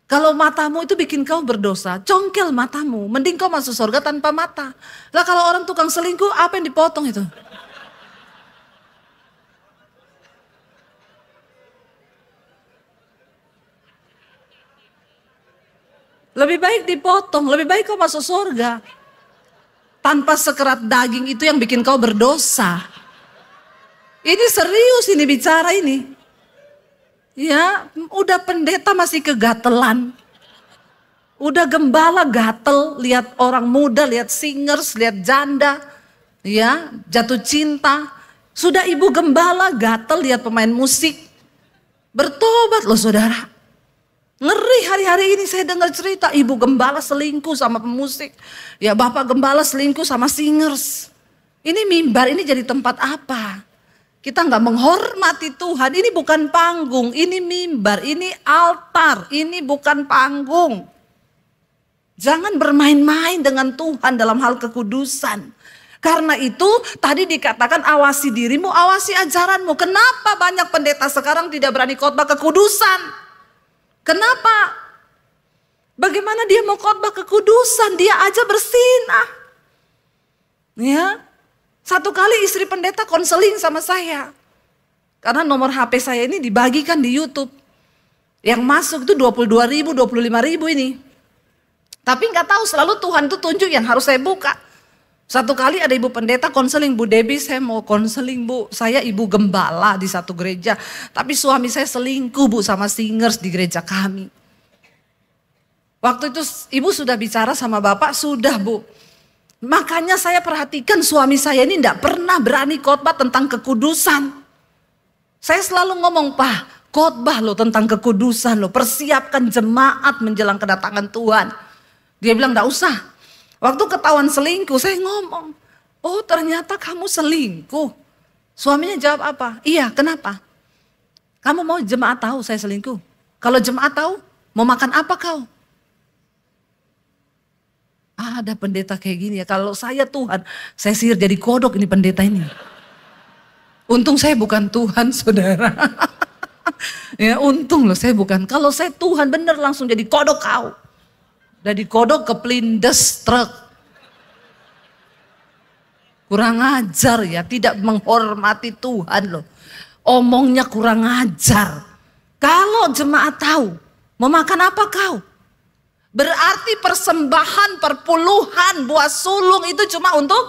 Kalau matamu itu bikin kau berdosa, congkel matamu. Mending kau masuk surga tanpa mata. Lah kalau orang tukang selingkuh, apa yang dipotong itu? Lebih baik dipotong, lebih baik kau masuk surga. Tanpa sekerat daging itu yang bikin kau berdosa. Ini serius ini bicara ini. Ya, udah pendeta masih kegatelan. Udah gembala gatel, lihat orang muda, lihat singers, lihat janda. Ya, jatuh cinta. Sudah ibu gembala gatel lihat pemain musik. Bertobat loh saudara. Ngeri hari-hari ini saya dengar cerita ibu gembala selingkuh sama pemusik. Ya, bapak gembala selingkuh sama singers. Ini mimbar ini jadi tempat apa? Kita nggak menghormati Tuhan, ini bukan panggung, ini mimbar, ini altar, ini bukan panggung. Jangan bermain-main dengan Tuhan dalam hal kekudusan. Karena itu tadi dikatakan awasi dirimu, awasi ajaranmu. Kenapa banyak pendeta sekarang tidak berani khotbah kekudusan? Kenapa? Bagaimana dia mau khotbah kekudusan? Dia aja bersinah. Ya. Satu kali istri pendeta konseling sama saya. Karena nomor HP saya ini dibagikan di YouTube. Yang masuk itu 22.000, 25.000 ini. Tapi nggak tahu selalu Tuhan tuh tunjuk yang harus saya buka. Satu kali ada ibu pendeta konseling, Bu Debbie saya mau konseling Bu. Saya ibu gembala di satu gereja. Tapi suami saya selingkuh Bu sama singers di gereja kami. Waktu itu ibu sudah bicara sama bapak, sudah Bu. Makanya saya perhatikan suami saya ini tidak pernah berani khotbah tentang kekudusan. Saya selalu ngomong, Pak, khotbah lo tentang kekudusan lo, persiapkan jemaat menjelang kedatangan Tuhan. Dia bilang tidak usah. Waktu ketahuan selingkuh saya ngomong, oh ternyata kamu selingkuh. Suaminya jawab apa? Iya, kenapa? Kamu mau jemaat tahu saya selingkuh? Kalau jemaat tahu, mau makan apa kau? Ada pendeta kayak gini ya, kalau saya Tuhan, saya sihir jadi kodok ini pendeta ini. Untung saya bukan Tuhan saudara. Ya untung loh saya bukan. Kalau saya Tuhan bener langsung jadi kodok kau. Jadi kodok ke pelindes truk. Kurang ajar ya, tidak menghormati Tuhan loh. Omongnya kurang ajar. Kalau jemaat tahu, mau makan apa kau? Berarti persembahan perpuluhan buah sulung itu cuma untuk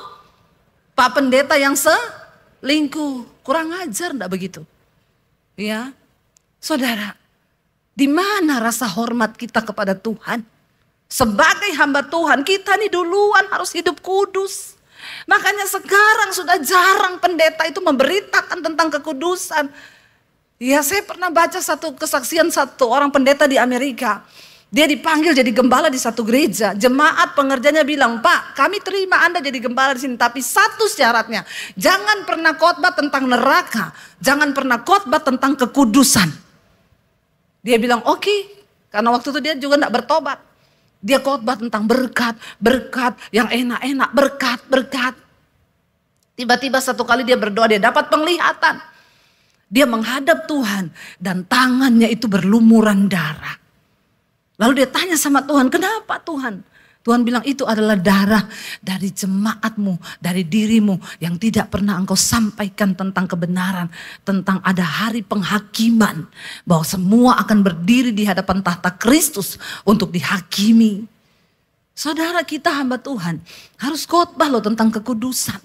Pak Pendeta yang selingkuh. Kurang ajar enggak begitu? Ya. Saudara, di mana rasa hormat kita kepada Tuhan? Sebagai hamba Tuhan, kita nih duluan harus hidup kudus. Makanya sekarang sudah jarang pendeta itu memberitakan tentang kekudusan. Ya, saya pernah baca satu kesaksian satu orang pendeta di Amerika. Dia dipanggil jadi gembala di satu gereja. Jemaat pengerjanya bilang, Pak, kami terima Anda jadi gembala di sini. Tapi satu syaratnya, jangan pernah khotbah tentang neraka. Jangan pernah khotbah tentang kekudusan. Dia bilang, oke. Karena waktu itu dia juga tidak bertobat. Dia khotbah tentang berkat, berkat yang enak-enak, berkat, berkat. Tiba-tiba satu kali dia berdoa, dia dapat penglihatan. Dia menghadap Tuhan dan tangannya itu berlumuran darah. Lalu dia tanya sama Tuhan, kenapa Tuhan? Tuhan bilang itu adalah darah dari jemaatmu, dari dirimu yang tidak pernah engkau sampaikan tentang kebenaran. Tentang ada hari penghakiman, bahwa semua akan berdiri di hadapan tahta Kristus untuk dihakimi. Saudara kita hamba Tuhan harus khotbah loh tentang kekudusan.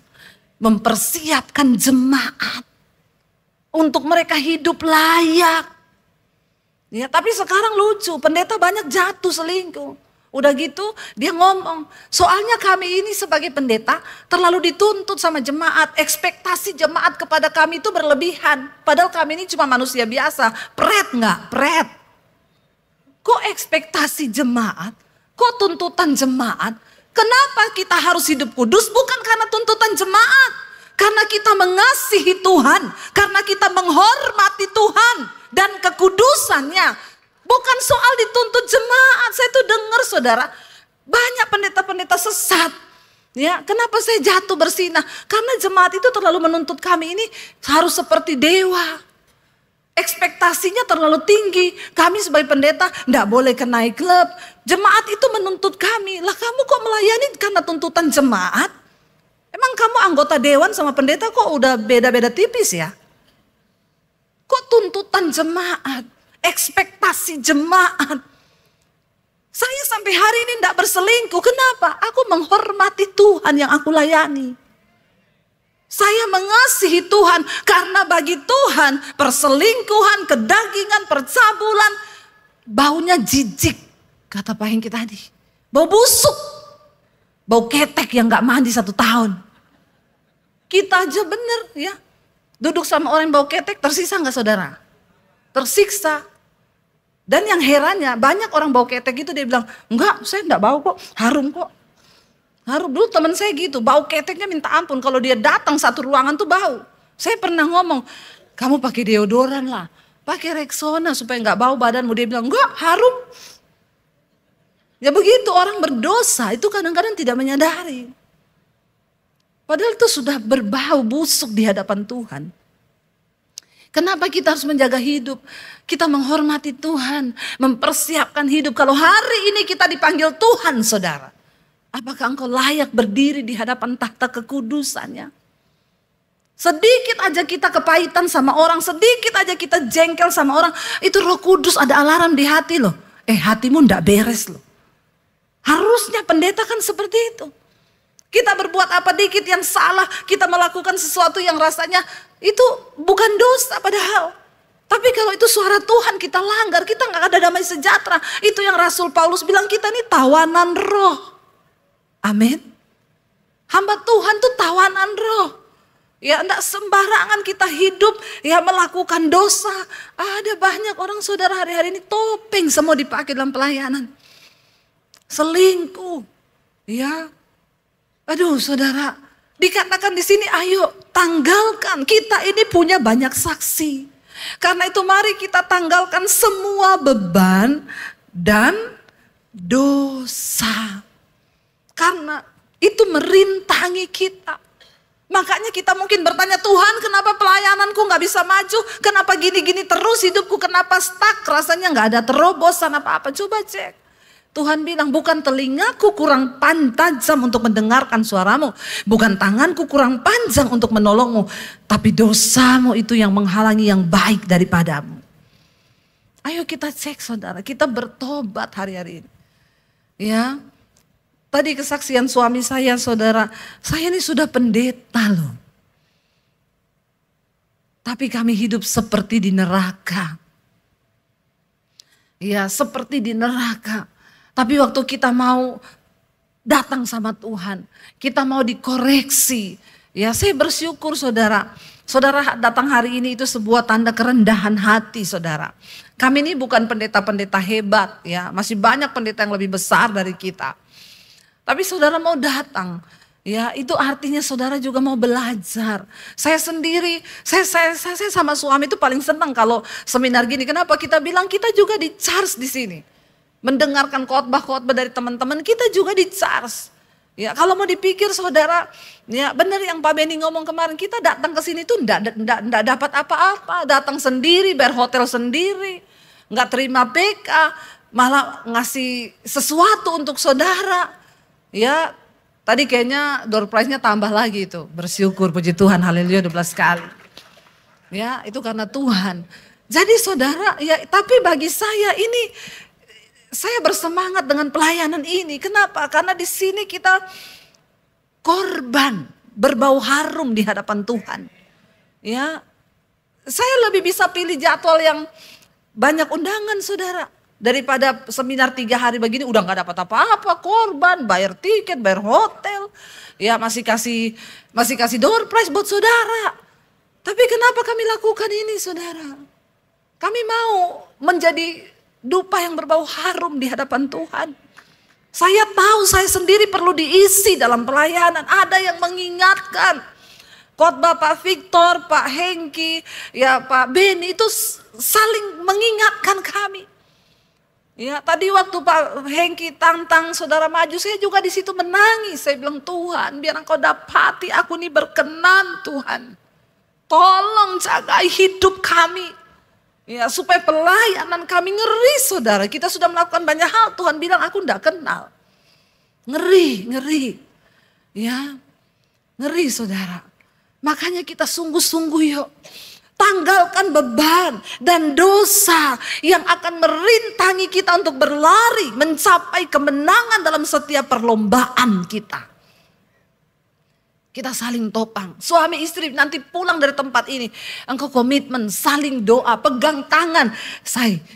Mempersiapkan jemaat untuk mereka hidup layak. Ya, tapi sekarang lucu, pendeta banyak jatuh selingkuh. Udah gitu dia ngomong, soalnya kami ini sebagai pendeta terlalu dituntut sama jemaat. Ekspektasi jemaat kepada kami itu berlebihan. Padahal kami ini cuma manusia biasa. Pret nggak? Pret. Kok ekspektasi jemaat? Kok tuntutan jemaat? Kenapa kita harus hidup kudus? Bukan karena tuntutan jemaat. Karena kita mengasihi Tuhan. Karena kita menghormati Tuhan dan kekudusannya. Bukan soal dituntut jemaat. Saya tuh dengar saudara, banyak pendeta-pendeta sesat. Ya, kenapa saya jatuh bersinah? Karena jemaat itu terlalu menuntut kami ini harus seperti dewa. Ekspektasinya terlalu tinggi. Kami sebagai pendeta enggak boleh ke night club. Jemaat itu menuntut kami. Lah kamu kok melayani karena tuntutan jemaat? Emang kamu anggota dewan sama pendeta kok udah beda-beda tipis ya? Kok tuntutan jemaat? Ekspektasi jemaat. Saya sampai hari ini tidak berselingkuh. Kenapa? Aku menghormati Tuhan yang aku layani. Saya mengasihi Tuhan. Karena bagi Tuhan perselingkuhan, kedagingan, percabulan, baunya jijik. Kata Pak Hengki tadi. Bau busuk. Bau ketek yang gak mandi 1 tahun. Kita aja bener ya. Duduk sama orang yang bau ketek tersisa gak saudara? Tersiksa. Dan yang herannya banyak orang bau ketek gitu dia bilang, enggak saya enggak bau kok, harum kok. Harum. Dulu teman saya gitu, bau keteknya minta ampun. Kalau dia datang satu ruangan tuh bau. Saya pernah ngomong, kamu pakai deodoran lah, pakai Rexona supaya enggak bau badanmu. Dia bilang, enggak harum. Ya begitu orang berdosa itu kadang-kadang tidak menyadari. Padahal itu sudah berbau busuk di hadapan Tuhan. Kenapa kita harus menjaga hidup? Kita menghormati Tuhan, mempersiapkan hidup. Kalau hari ini kita dipanggil Tuhan, saudara, apakah engkau layak berdiri di hadapan tahta kekudusannya? Sedikit aja kita kepahitan sama orang, sedikit aja kita jengkel sama orang, itu Roh Kudus ada alarm di hati loh. Hatimu ndak beres loh. Harusnya pendeta kan seperti itu. Kita berbuat apa dikit yang salah, kita melakukan sesuatu yang rasanya itu bukan dosa padahal. Tapi kalau itu suara Tuhan kita langgar, kita gak ada damai sejahtera. Itu yang Rasul Paulus bilang kita ini tawanan roh. Amin. Hamba Tuhan tuh tawanan roh. Ya enggak sembarangan kita hidup ya melakukan dosa. Ada banyak orang saudara hari-hari ini topeng semua dipakai dalam pelayanan. Selingkuh. Ya. Aduh saudara, dikatakan di sini ayo tanggalkan. Kita ini punya banyak saksi. Karena itu mari kita tanggalkan semua beban dan dosa. Karena itu merintangi kita. Makanya kita mungkin bertanya, Tuhan kenapa pelayananku gak bisa maju? Kenapa gini-gini terus hidupku? Kenapa stuck? Rasanya gak ada terobosan apa-apa. Coba cek. Tuhan bilang bukan telingaku kurang tajam untuk mendengarkan suaramu. Bukan tanganku kurang panjang untuk menolongmu. Tapi dosamu itu yang menghalangi yang baik daripadamu. Ayo kita cek saudara, kita bertobat hari-hari ini. Ya, tadi kesaksian suami saya saudara, saya ini sudah pendeta loh. Tapi kami hidup seperti di neraka. Ya, seperti di neraka. Tapi waktu kita mau datang sama Tuhan, kita mau dikoreksi. Ya, saya bersyukur saudara. Saudara datang hari ini itu sebuah tanda kerendahan hati saudara. Kami ini bukan pendeta-pendeta hebat ya, masih banyak pendeta yang lebih besar dari kita. Tapi saudara mau datang, ya itu artinya saudara juga mau belajar. Saya sendiri, saya sama suami itu paling senang kalau seminar gini. Kenapa? Kita bilang kita juga di-charge di sini. Mendengarkan khotbah-khotbah dari teman-teman kita juga di-charge. Ya, kalau mau dipikir saudara, ya benar yang Pak Benny ngomong kemarin, kita datang ke sini tuh enggak dapat apa-apa, datang sendiri, bayar hotel sendiri, enggak terima PK, malah ngasih sesuatu untuk saudara. Ya, tadi kayaknya door prize-nya tambah lagi itu. Bersyukur, puji Tuhan, haleluya 12 kali. Ya, itu karena Tuhan. Jadi saudara, ya tapi bagi saya ini saya bersemangat dengan pelayanan ini. Kenapa? Karena di sini kita korban berbau harum di hadapan Tuhan. Ya, saya lebih bisa pilih jadwal yang banyak undangan, saudara. Daripada seminar 3 hari begini udah gak dapat apa-apa, korban, bayar tiket, bayar hotel. Ya masih kasih door prize buat saudara. Tapi kenapa kami lakukan ini saudara? Kami mau menjadi dupa yang berbau harum di hadapan Tuhan. Saya tahu saya sendiri perlu diisi dalam pelayanan. Ada yang mengingatkan. Khotbah Pak Victor, Pak Hengki, ya Pak Beni itu saling mengingatkan kami. Ya, tadi waktu Pak Hengki tantang saudara maju, saya juga di situ menangis. Saya bilang, Tuhan, biar Engkau dapati aku ini berkenan, Tuhan. Tolong jaga hidup kami. Ya, supaya pelayanan kami ngeri, saudara. Kita sudah melakukan banyak hal, Tuhan bilang aku enggak kenal. Ngeri. Ya, ngeri, saudara. Makanya kita sungguh-sungguh yuk. Tanggalkan beban dan dosa yang akan merintangi kita untuk berlari mencapai kemenangan dalam setiap perlombaan kita. Kita saling topang. Suami istri nanti pulang dari tempat ini. Engkau komitmen, saling doa, pegang tangan.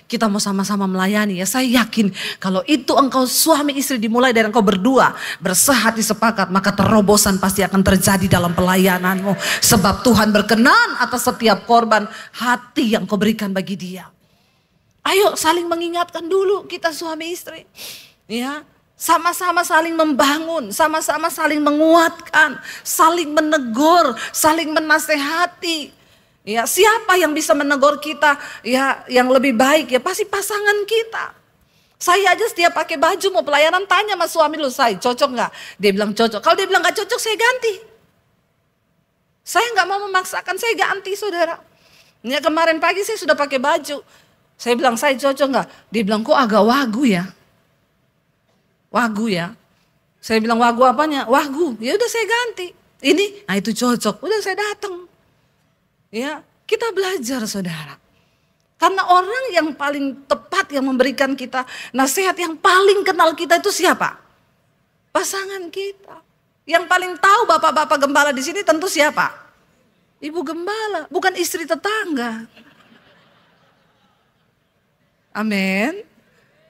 Kita mau sama-sama melayani ya. Saya yakin kalau itu engkau suami istri dimulai dari engkau berdua. Bersehati sepakat, maka terobosan pasti akan terjadi dalam pelayananmu. Sebab Tuhan berkenan atas setiap korban hati yang kau berikan bagi dia. Ayo saling mengingatkan dulu kita suami istri. Ya. Sama-sama saling membangun, sama-sama saling menguatkan, saling menegur, saling menasehati. Ya, siapa yang bisa menegur kita ya yang lebih baik ya pasti pasangan kita. Saya aja setiap pakai baju mau pelayanan tanya sama suami lu, saya cocok nggak? Dia bilang cocok. Kalau dia bilang nggak cocok saya ganti. Saya nggak mau memaksakan, saya ganti saudara. Ya kemarin pagi saya sudah pakai baju. Saya bilang saya cocok nggak? Dia bilang kok agak wagu ya. Wagu ya. Saya bilang wagu apanya? Wagu. Ya udah saya ganti. Ini, nah itu cocok. Udah saya datang. Ya, kita belajar saudara. Karena orang yang paling tepat yang memberikan kita nasihat yang paling kenal kita itu siapa? Pasangan kita. Yang paling tahu bapak-bapak gembala di sini tentu siapa? Ibu gembala, bukan istri tetangga. Amin.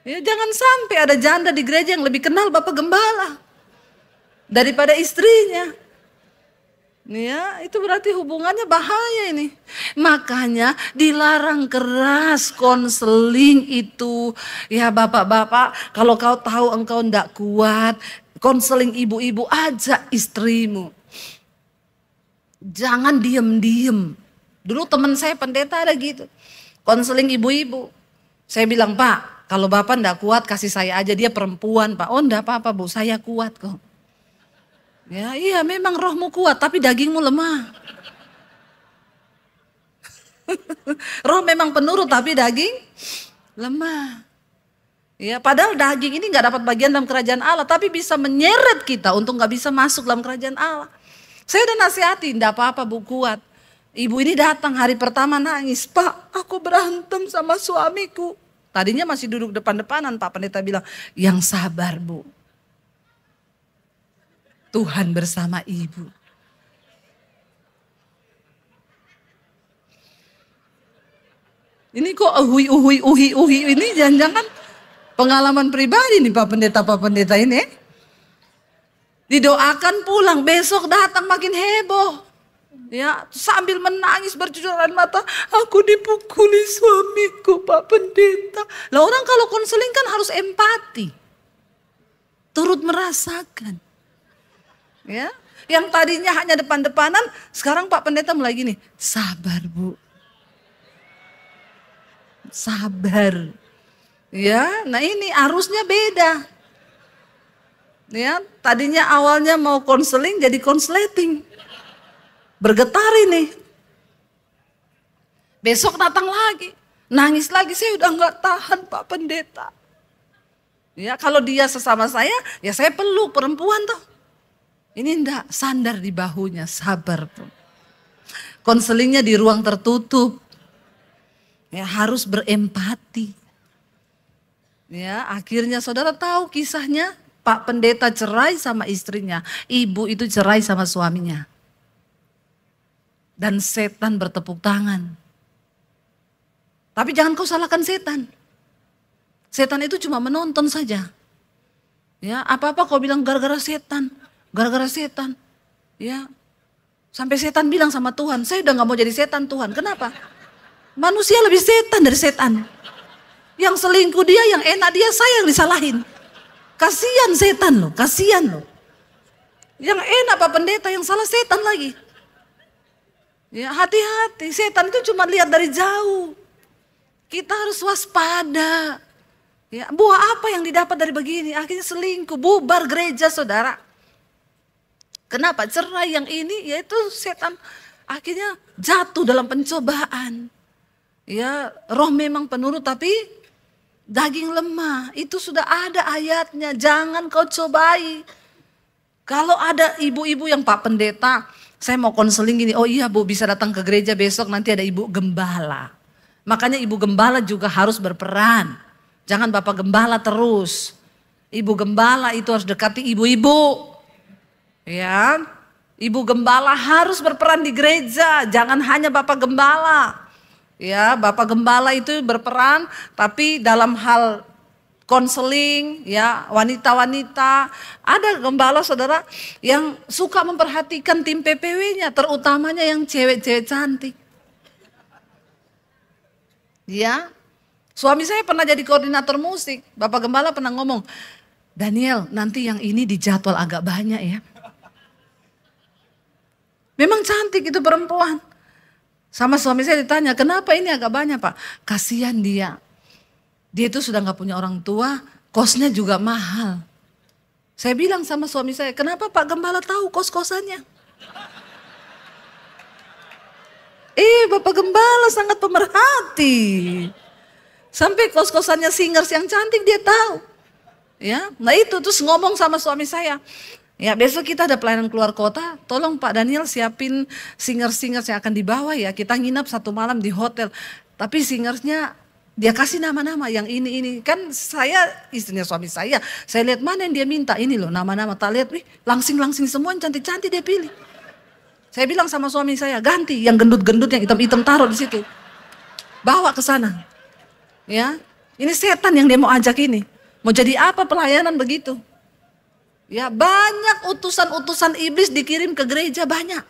Ya, jangan sampai ada janda di gereja yang lebih kenal Bapak Gembala daripada istrinya. Ya, itu berarti hubungannya bahaya ini. Makanya dilarang keras konseling itu. Ya bapak-bapak, kalau kau tahu engkau enggak kuat, konseling ibu-ibu aja istrimu. Jangan diem-diem. Dulu teman saya pendeta ada gitu. Konseling ibu-ibu. Saya bilang, Pak, kalau Bapak enggak kuat kasih saya aja, dia perempuan Pak. Oh enggak apa-apa Bu, saya kuat kok. Ya iya memang rohmu kuat tapi dagingmu lemah. Roh memang penurut tapi daging lemah. Ya padahal daging ini enggak dapat bagian dalam kerajaan Allah tapi bisa menyeret kita untuk enggak bisa masuk dalam kerajaan Allah. Saya udah nasihati, enggak apa-apa Bu, kuat. Ibu ini datang hari pertama nangis, Pak aku berantem sama suamiku. Tadinya masih duduk depan-depanan, Pak Pendeta bilang, yang sabar Bu. Tuhan bersama ibu. Ini kok uhi ini jangan-jangan pengalaman pribadi nih Pak Pendeta ini. Didoakan pulang, besok datang makin heboh. Ya, sambil menangis bercucuran mata, aku dipukuli suamiku Pak Pendeta. Lah orang kalau konseling kan harus empati. Turut merasakan. Ya, yang tadinya hanya depan-depanan, sekarang Pak Pendeta mulai gini, sabar Bu. Sabar. Ya, nah ini arusnya beda. Ya, tadinya awalnya mau konseling jadi konsleting. Bergetar ini. Besok datang lagi. Nangis lagi, saya udah gak tahan Pak Pendeta. Ya kalau dia sesama saya, ya saya peluk perempuan tuh. Ini enggak, sandar di bahunya, sabar tuh. Konselingnya di ruang tertutup. Ya harus berempati. Ya akhirnya saudara tahu kisahnya. Pak Pendeta cerai sama istrinya. Ibu itu cerai sama suaminya. Dan setan bertepuk tangan. Tapi jangan kau salahkan setan. Setan itu cuma menonton saja. Ya, apa-apa kau bilang gara-gara setan, gara-gara setan. Ya, sampai setan bilang sama Tuhan, saya udah gak mau jadi setan Tuhan. Kenapa? Manusia lebih setan dari setan. Yang selingkuh dia, yang enak dia, saya yang disalahin. Kasihan setan loh, kasihan loh. Yang enak Pak Pendeta, yang salah setan lagi. Ya, hati-hati, setan itu cuma lihat dari jauh. Kita harus waspada. Ya, buah apa yang didapat dari begini? Akhirnya selingkuh, bubar gereja saudara. Kenapa? Cerai yang ini yaitu setan akhirnya jatuh dalam pencobaan. Ya, roh memang penurut tapi daging lemah. Itu sudah ada ayatnya, jangan kau cobai. Kalau ada ibu-ibu yang Pak Pendeta, saya mau konseling gini, oh iya Bu bisa datang ke gereja besok nanti ada ibu gembala. Makanya ibu gembala juga harus berperan. Jangan Bapak gembala terus. Ibu gembala itu harus dekati ibu-ibu. Ya, ibu gembala harus berperan di gereja. Jangan hanya Bapak gembala. Ya, Bapak gembala itu berperan, tapi dalam hal konseling, ya wanita-wanita. Ada gembala saudara yang suka memperhatikan tim PPW-nya, terutamanya yang cewek-cewek cantik. Ya. Suami saya pernah jadi koordinator musik. Bapak Gembala pernah ngomong, Daniel nanti yang ini dijadwal agak banyak ya. Memang cantik itu perempuan. Sama suami saya ditanya, kenapa ini agak banyak Pak? Kasihan dia. Dia itu sudah gak punya orang tua, kosnya juga mahal. Saya bilang sama suami saya, kenapa Pak Gembala tahu kos-kosannya? Bapak Gembala sangat pemerhati. Sampai kos-kosannya singers yang cantik dia tahu. Ya, nah itu terus ngomong sama suami saya. Ya besok kita ada pelayanan keluar kota, tolong Pak Daniel siapin singers-singers yang akan dibawa ya. Kita nginap 1 malam di hotel. Tapi singersnya dia kasih nama-nama yang ini. Kan saya istrinya suami saya lihat mana yang dia minta. Ini loh nama-nama, tak lihat, wih langsing-langsing semua yang cantik-cantik dia pilih. Saya bilang sama suami saya, ganti yang gendut-gendut yang hitam-hitam taruh di situ. Bawa ke sana. Ya, ini setan yang dia mau ajak ini. Mau jadi apa pelayanan begitu? Ya, banyak utusan-utusan iblis dikirim ke gereja banyak.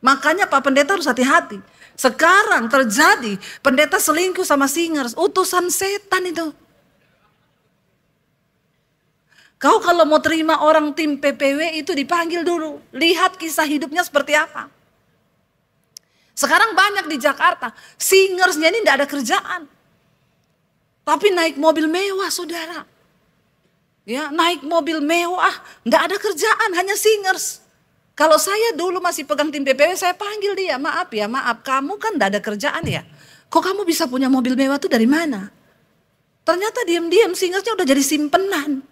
Makanya Pak Pendeta harus hati-hati. Sekarang terjadi pendeta selingkuh sama singers, utusan setan itu. Kau kalau mau terima orang tim PPW itu dipanggil dulu. Lihat kisah hidupnya seperti apa. Sekarang banyak di Jakarta, singersnya ini tidak ada kerjaan. Tapi naik mobil mewah saudara. Ya, naik mobil mewah, enggak ada kerjaan, hanya singers. Kalau saya dulu masih pegang tim PPW, saya panggil dia, maaf ya, maaf, kamu kan enggak ada kerjaan ya. Kok kamu bisa punya mobil mewah tuh dari mana? Ternyata diam-diam singersnya udah jadi simpenan.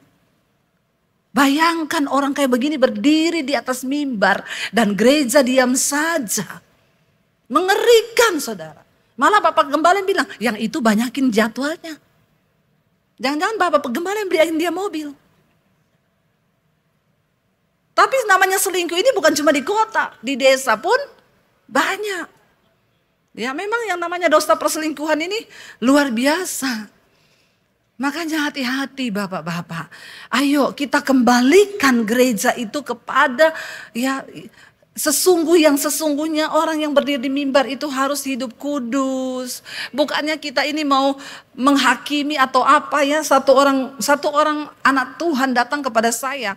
Bayangkan orang kayak begini berdiri di atas mimbar dan gereja diam saja. Mengerikan saudara. Malah Bapak Gembala bilang, yang itu banyakin jadwalnya. Jangan-jangan Bapak Gembala yang beliin dia mobil. Tapi namanya selingkuh ini bukan cuma di kota, di desa pun banyak. Ya memang yang namanya dosa perselingkuhan ini luar biasa. Makanya hati-hati bapak-bapak. Ayo kita kembalikan gereja itu kepada ya sesungguhnya orang yang berdiri di mimbar itu harus hidup kudus. Bukannya kita ini mau menghakimi atau apa ya. Satu orang anak Tuhan datang kepada saya.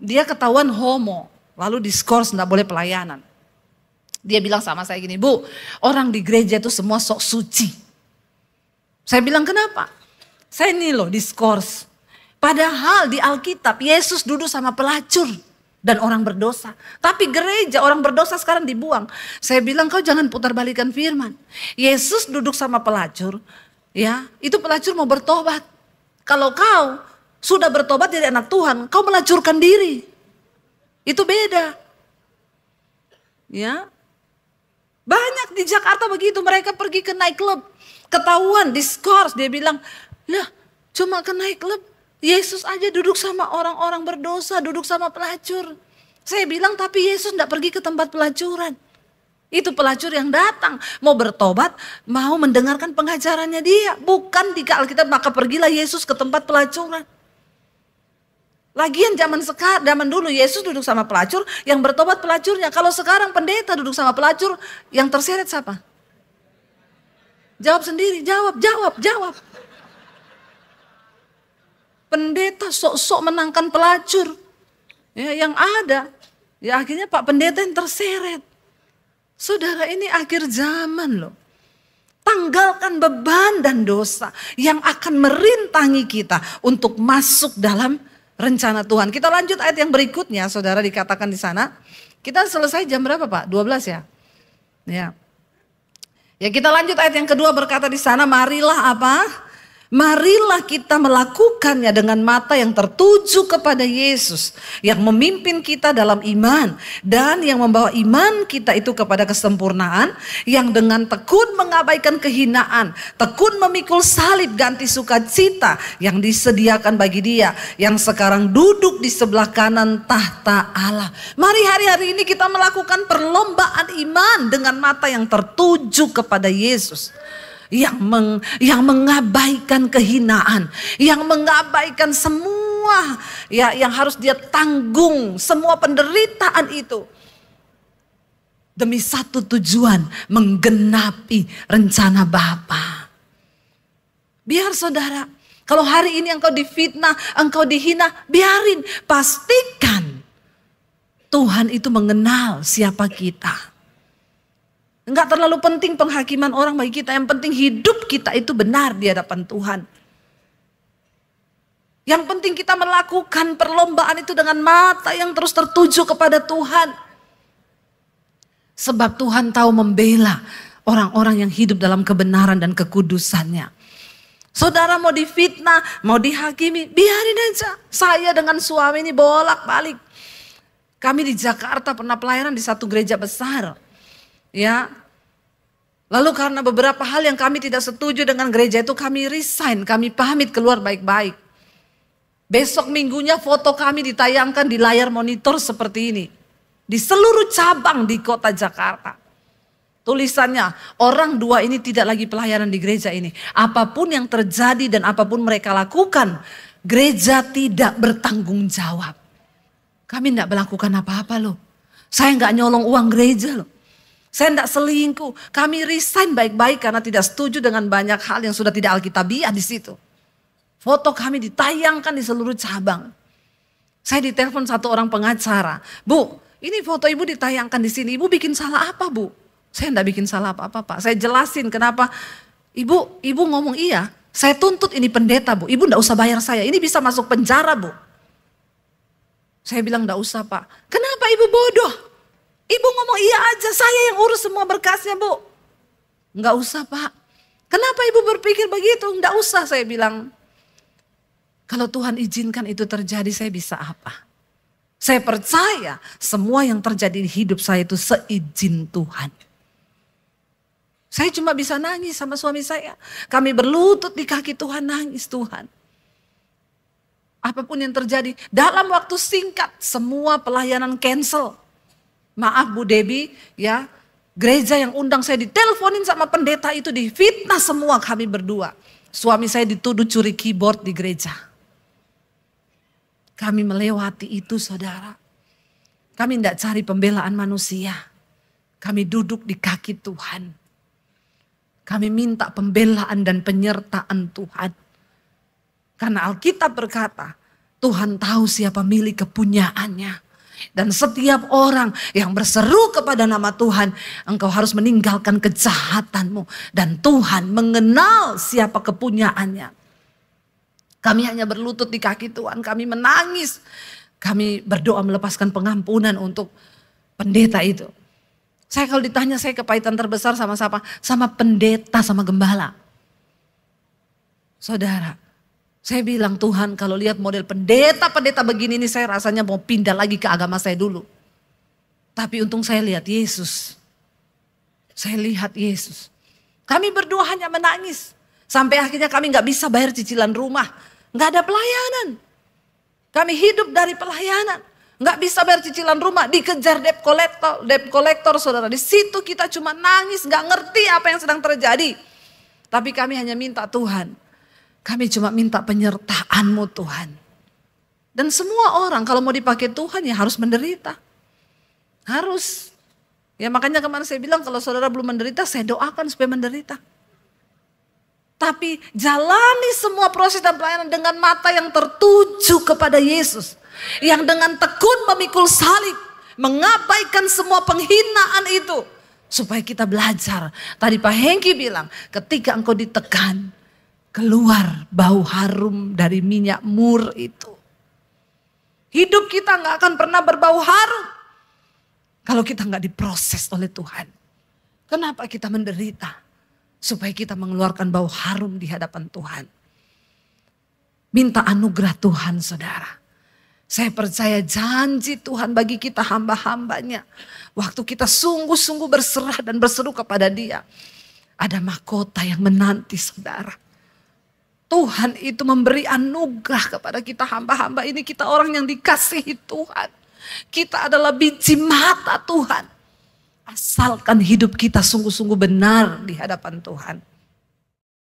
Dia ketahuan homo. Lalu diskors enggak boleh pelayanan. Dia bilang sama saya gini, Bu, orang di gereja itu semua sok suci. Saya bilang kenapa? Saya ini loh diskors. Padahal di Alkitab Yesus duduk sama pelacur dan orang berdosa. Tapi gereja orang berdosa sekarang dibuang. Saya bilang kau jangan putar balikan firman. Yesus duduk sama pelacur, ya itu pelacur mau bertobat. Kalau kau sudah bertobat jadi anak Tuhan, kau melacurkan diri. Itu beda. Ya. Banyak di Jakarta begitu, mereka pergi ke nightclub. Ketahuan diskors, dia bilang, "Lah, cuma ke nightclub. Yesus aja duduk sama orang-orang berdosa, duduk sama pelacur." Saya bilang, tapi Yesus enggak pergi ke tempat pelacuran. Itu pelacur yang datang, mau bertobat, mau mendengarkan pengajarannya dia. Bukan di Alkitab, maka pergilah Yesus ke tempat pelacuran. Lagian zaman dulu Yesus duduk sama pelacur, yang bertobat pelacurnya. Kalau sekarang pendeta duduk sama pelacur, yang terseret siapa? Jawab sendiri, jawab. Pendeta sok-sok menangkan pelacur. Ya, yang ada, ya akhirnya Pak Pendeta yang terseret. Saudara, ini akhir zaman loh. Tanggalkan beban dan dosa yang akan merintangi kita untuk masuk dalam rencana Tuhan. Kita lanjut ayat yang berikutnya, saudara, dikatakan di sana. Kita selesai jam berapa, Pak? 12 ya? Ya. Ya, kita lanjut ayat yang kedua, berkata di sana, marilah apa? Marilah kita melakukannya dengan mata yang tertuju kepada Yesus, yang memimpin kita dalam iman dan yang membawa iman kita itu kepada kesempurnaan, yang dengan tekun mengabaikan kehinaan, tekun memikul salib ganti sukacita yang disediakan bagi Dia yang sekarang duduk di sebelah kanan tahta Allah. Mari hari-hari ini kita melakukan perlombaan iman dengan mata yang tertuju kepada Yesus. Yang mengabaikan kehinaan, yang mengabaikan semua ya yang harus dia tanggung, semua penderitaan itu demi satu tujuan, menggenapi rencana Bapa. Biar saudara, kalau hari ini engkau difitnah, engkau dihina, biarin, pastikan Tuhan itu mengenal siapa kita. Enggak terlalu penting penghakiman orang bagi kita. Yang penting hidup kita itu benar di hadapan Tuhan. Yang penting kita melakukan perlombaan itu dengan mata yang terus tertuju kepada Tuhan. Sebab Tuhan tahu membela orang-orang yang hidup dalam kebenaran dan kekudusannya. Saudara mau difitnah, mau dihakimi, biarin aja. Saya dengan suami ini bolak-balik. Kami di Jakarta pernah pelayanan di satu gereja besar. Ya, lalu karena beberapa hal yang kami tidak setuju dengan gereja itu, kami resign, kami pamit keluar baik-baik. Besok minggunya foto kami ditayangkan di layar monitor seperti ini. Di seluruh cabang di kota Jakarta. Tulisannya, orang dua ini tidak lagi pelayanan di gereja ini. Apapun yang terjadi dan apapun mereka lakukan, gereja tidak bertanggung jawab. Kami tidak melakukan apa-apa loh. Saya nggak nyolong uang gereja loh. Saya tidak selingkuh. Kami resign baik-baik karena tidak setuju dengan banyak hal yang sudah tidak alkitabiah di situ. Foto kami ditayangkan di seluruh cabang. Saya ditelepon satu orang pengacara. Bu, ini foto ibu ditayangkan di sini. Ibu bikin salah apa, Bu? Saya tidak bikin salah apa-apa, Pak. Saya jelasin kenapa. Ibu ngomong iya. Saya tuntut ini pendeta, Bu. Ibu tidak usah bayar saya. Ini bisa masuk penjara, Bu. Saya bilang tidak usah, Pak. Kenapa ibu bodoh? Ibu ngomong iya aja, saya yang urus semua berkasnya, Bu. Enggak usah, Pak. Kenapa ibu berpikir begitu? Enggak usah, saya bilang. Kalau Tuhan izinkan itu terjadi, saya bisa apa? Saya percaya semua yang terjadi di hidup saya itu seizin Tuhan. Saya cuma bisa nangis sama suami saya. Kami berlutut di kaki Tuhan, nangis Tuhan. Apapun yang terjadi, dalam waktu singkat semua pelayanan cancel. Maaf Bu Debbie, ya, gereja yang undang saya diteleponin sama pendeta itu, difitnah semua kami berdua. Suami saya dituduh curi keyboard di gereja. Kami melewati itu, saudara. Kami tidak cari pembelaan manusia. Kami duduk di kaki Tuhan. Kami minta pembelaan dan penyertaan Tuhan. Karena Alkitab berkata, Tuhan tahu siapa milik kepunyaannya. Dan setiap orang yang berseru kepada nama Tuhan, engkau harus meninggalkan kejahatanmu. Dan Tuhan mengenal siapa kepunyaannya. Kami hanya berlutut di kaki Tuhan, kami menangis. Kami berdoa melepaskan pengampunan untuk pendeta itu. Saya kalau ditanya, saya kepahitan terbesar sama siapa? Sama pendeta, sama gembala. Saudara, saya bilang Tuhan kalau lihat model pendeta-pendeta begini ini, saya rasanya mau pindah lagi ke agama saya dulu. Tapi untung saya lihat Yesus. Saya lihat Yesus. Kami berdua hanya menangis. Sampai akhirnya kami gak bisa bayar cicilan rumah. Gak ada pelayanan. Kami hidup dari pelayanan. Nggak bisa bayar cicilan rumah, dikejar debt collector saudara. Di situ kita cuma nangis, nggak ngerti apa yang sedang terjadi. Tapi kami hanya minta Tuhan, kami cuma minta penyertaan-Mu Tuhan. Dan semua orang kalau mau dipakai Tuhan ya harus menderita. Harus. Ya makanya kemarin saya bilang kalau saudara belum menderita, saya doakan supaya menderita. Tapi jalani semua proses dan pelayanan dengan mata yang tertuju kepada Yesus. Yang dengan tekun memikul salib, mengabaikan semua penghinaan itu. Supaya kita belajar. Tadi Pak Hengki bilang, ketika engkau ditekan, keluar bau harum dari minyak mur itu. Hidup kita gak akan pernah berbau harum kalau kita gak diproses oleh Tuhan. Kenapa kita menderita? Supaya kita mengeluarkan bau harum di hadapan Tuhan. Minta anugerah Tuhan saudara. Saya percaya janji Tuhan bagi kita hamba-hambanya. Waktu kita sungguh-sungguh berserah dan berseru kepada Dia. Ada mahkota yang menanti saudara. Tuhan itu memberi anugerah kepada kita hamba-hamba ini. Kita orang yang dikasihi Tuhan. Kita adalah biji mata Tuhan. Asalkan hidup kita sungguh-sungguh benar di hadapan Tuhan.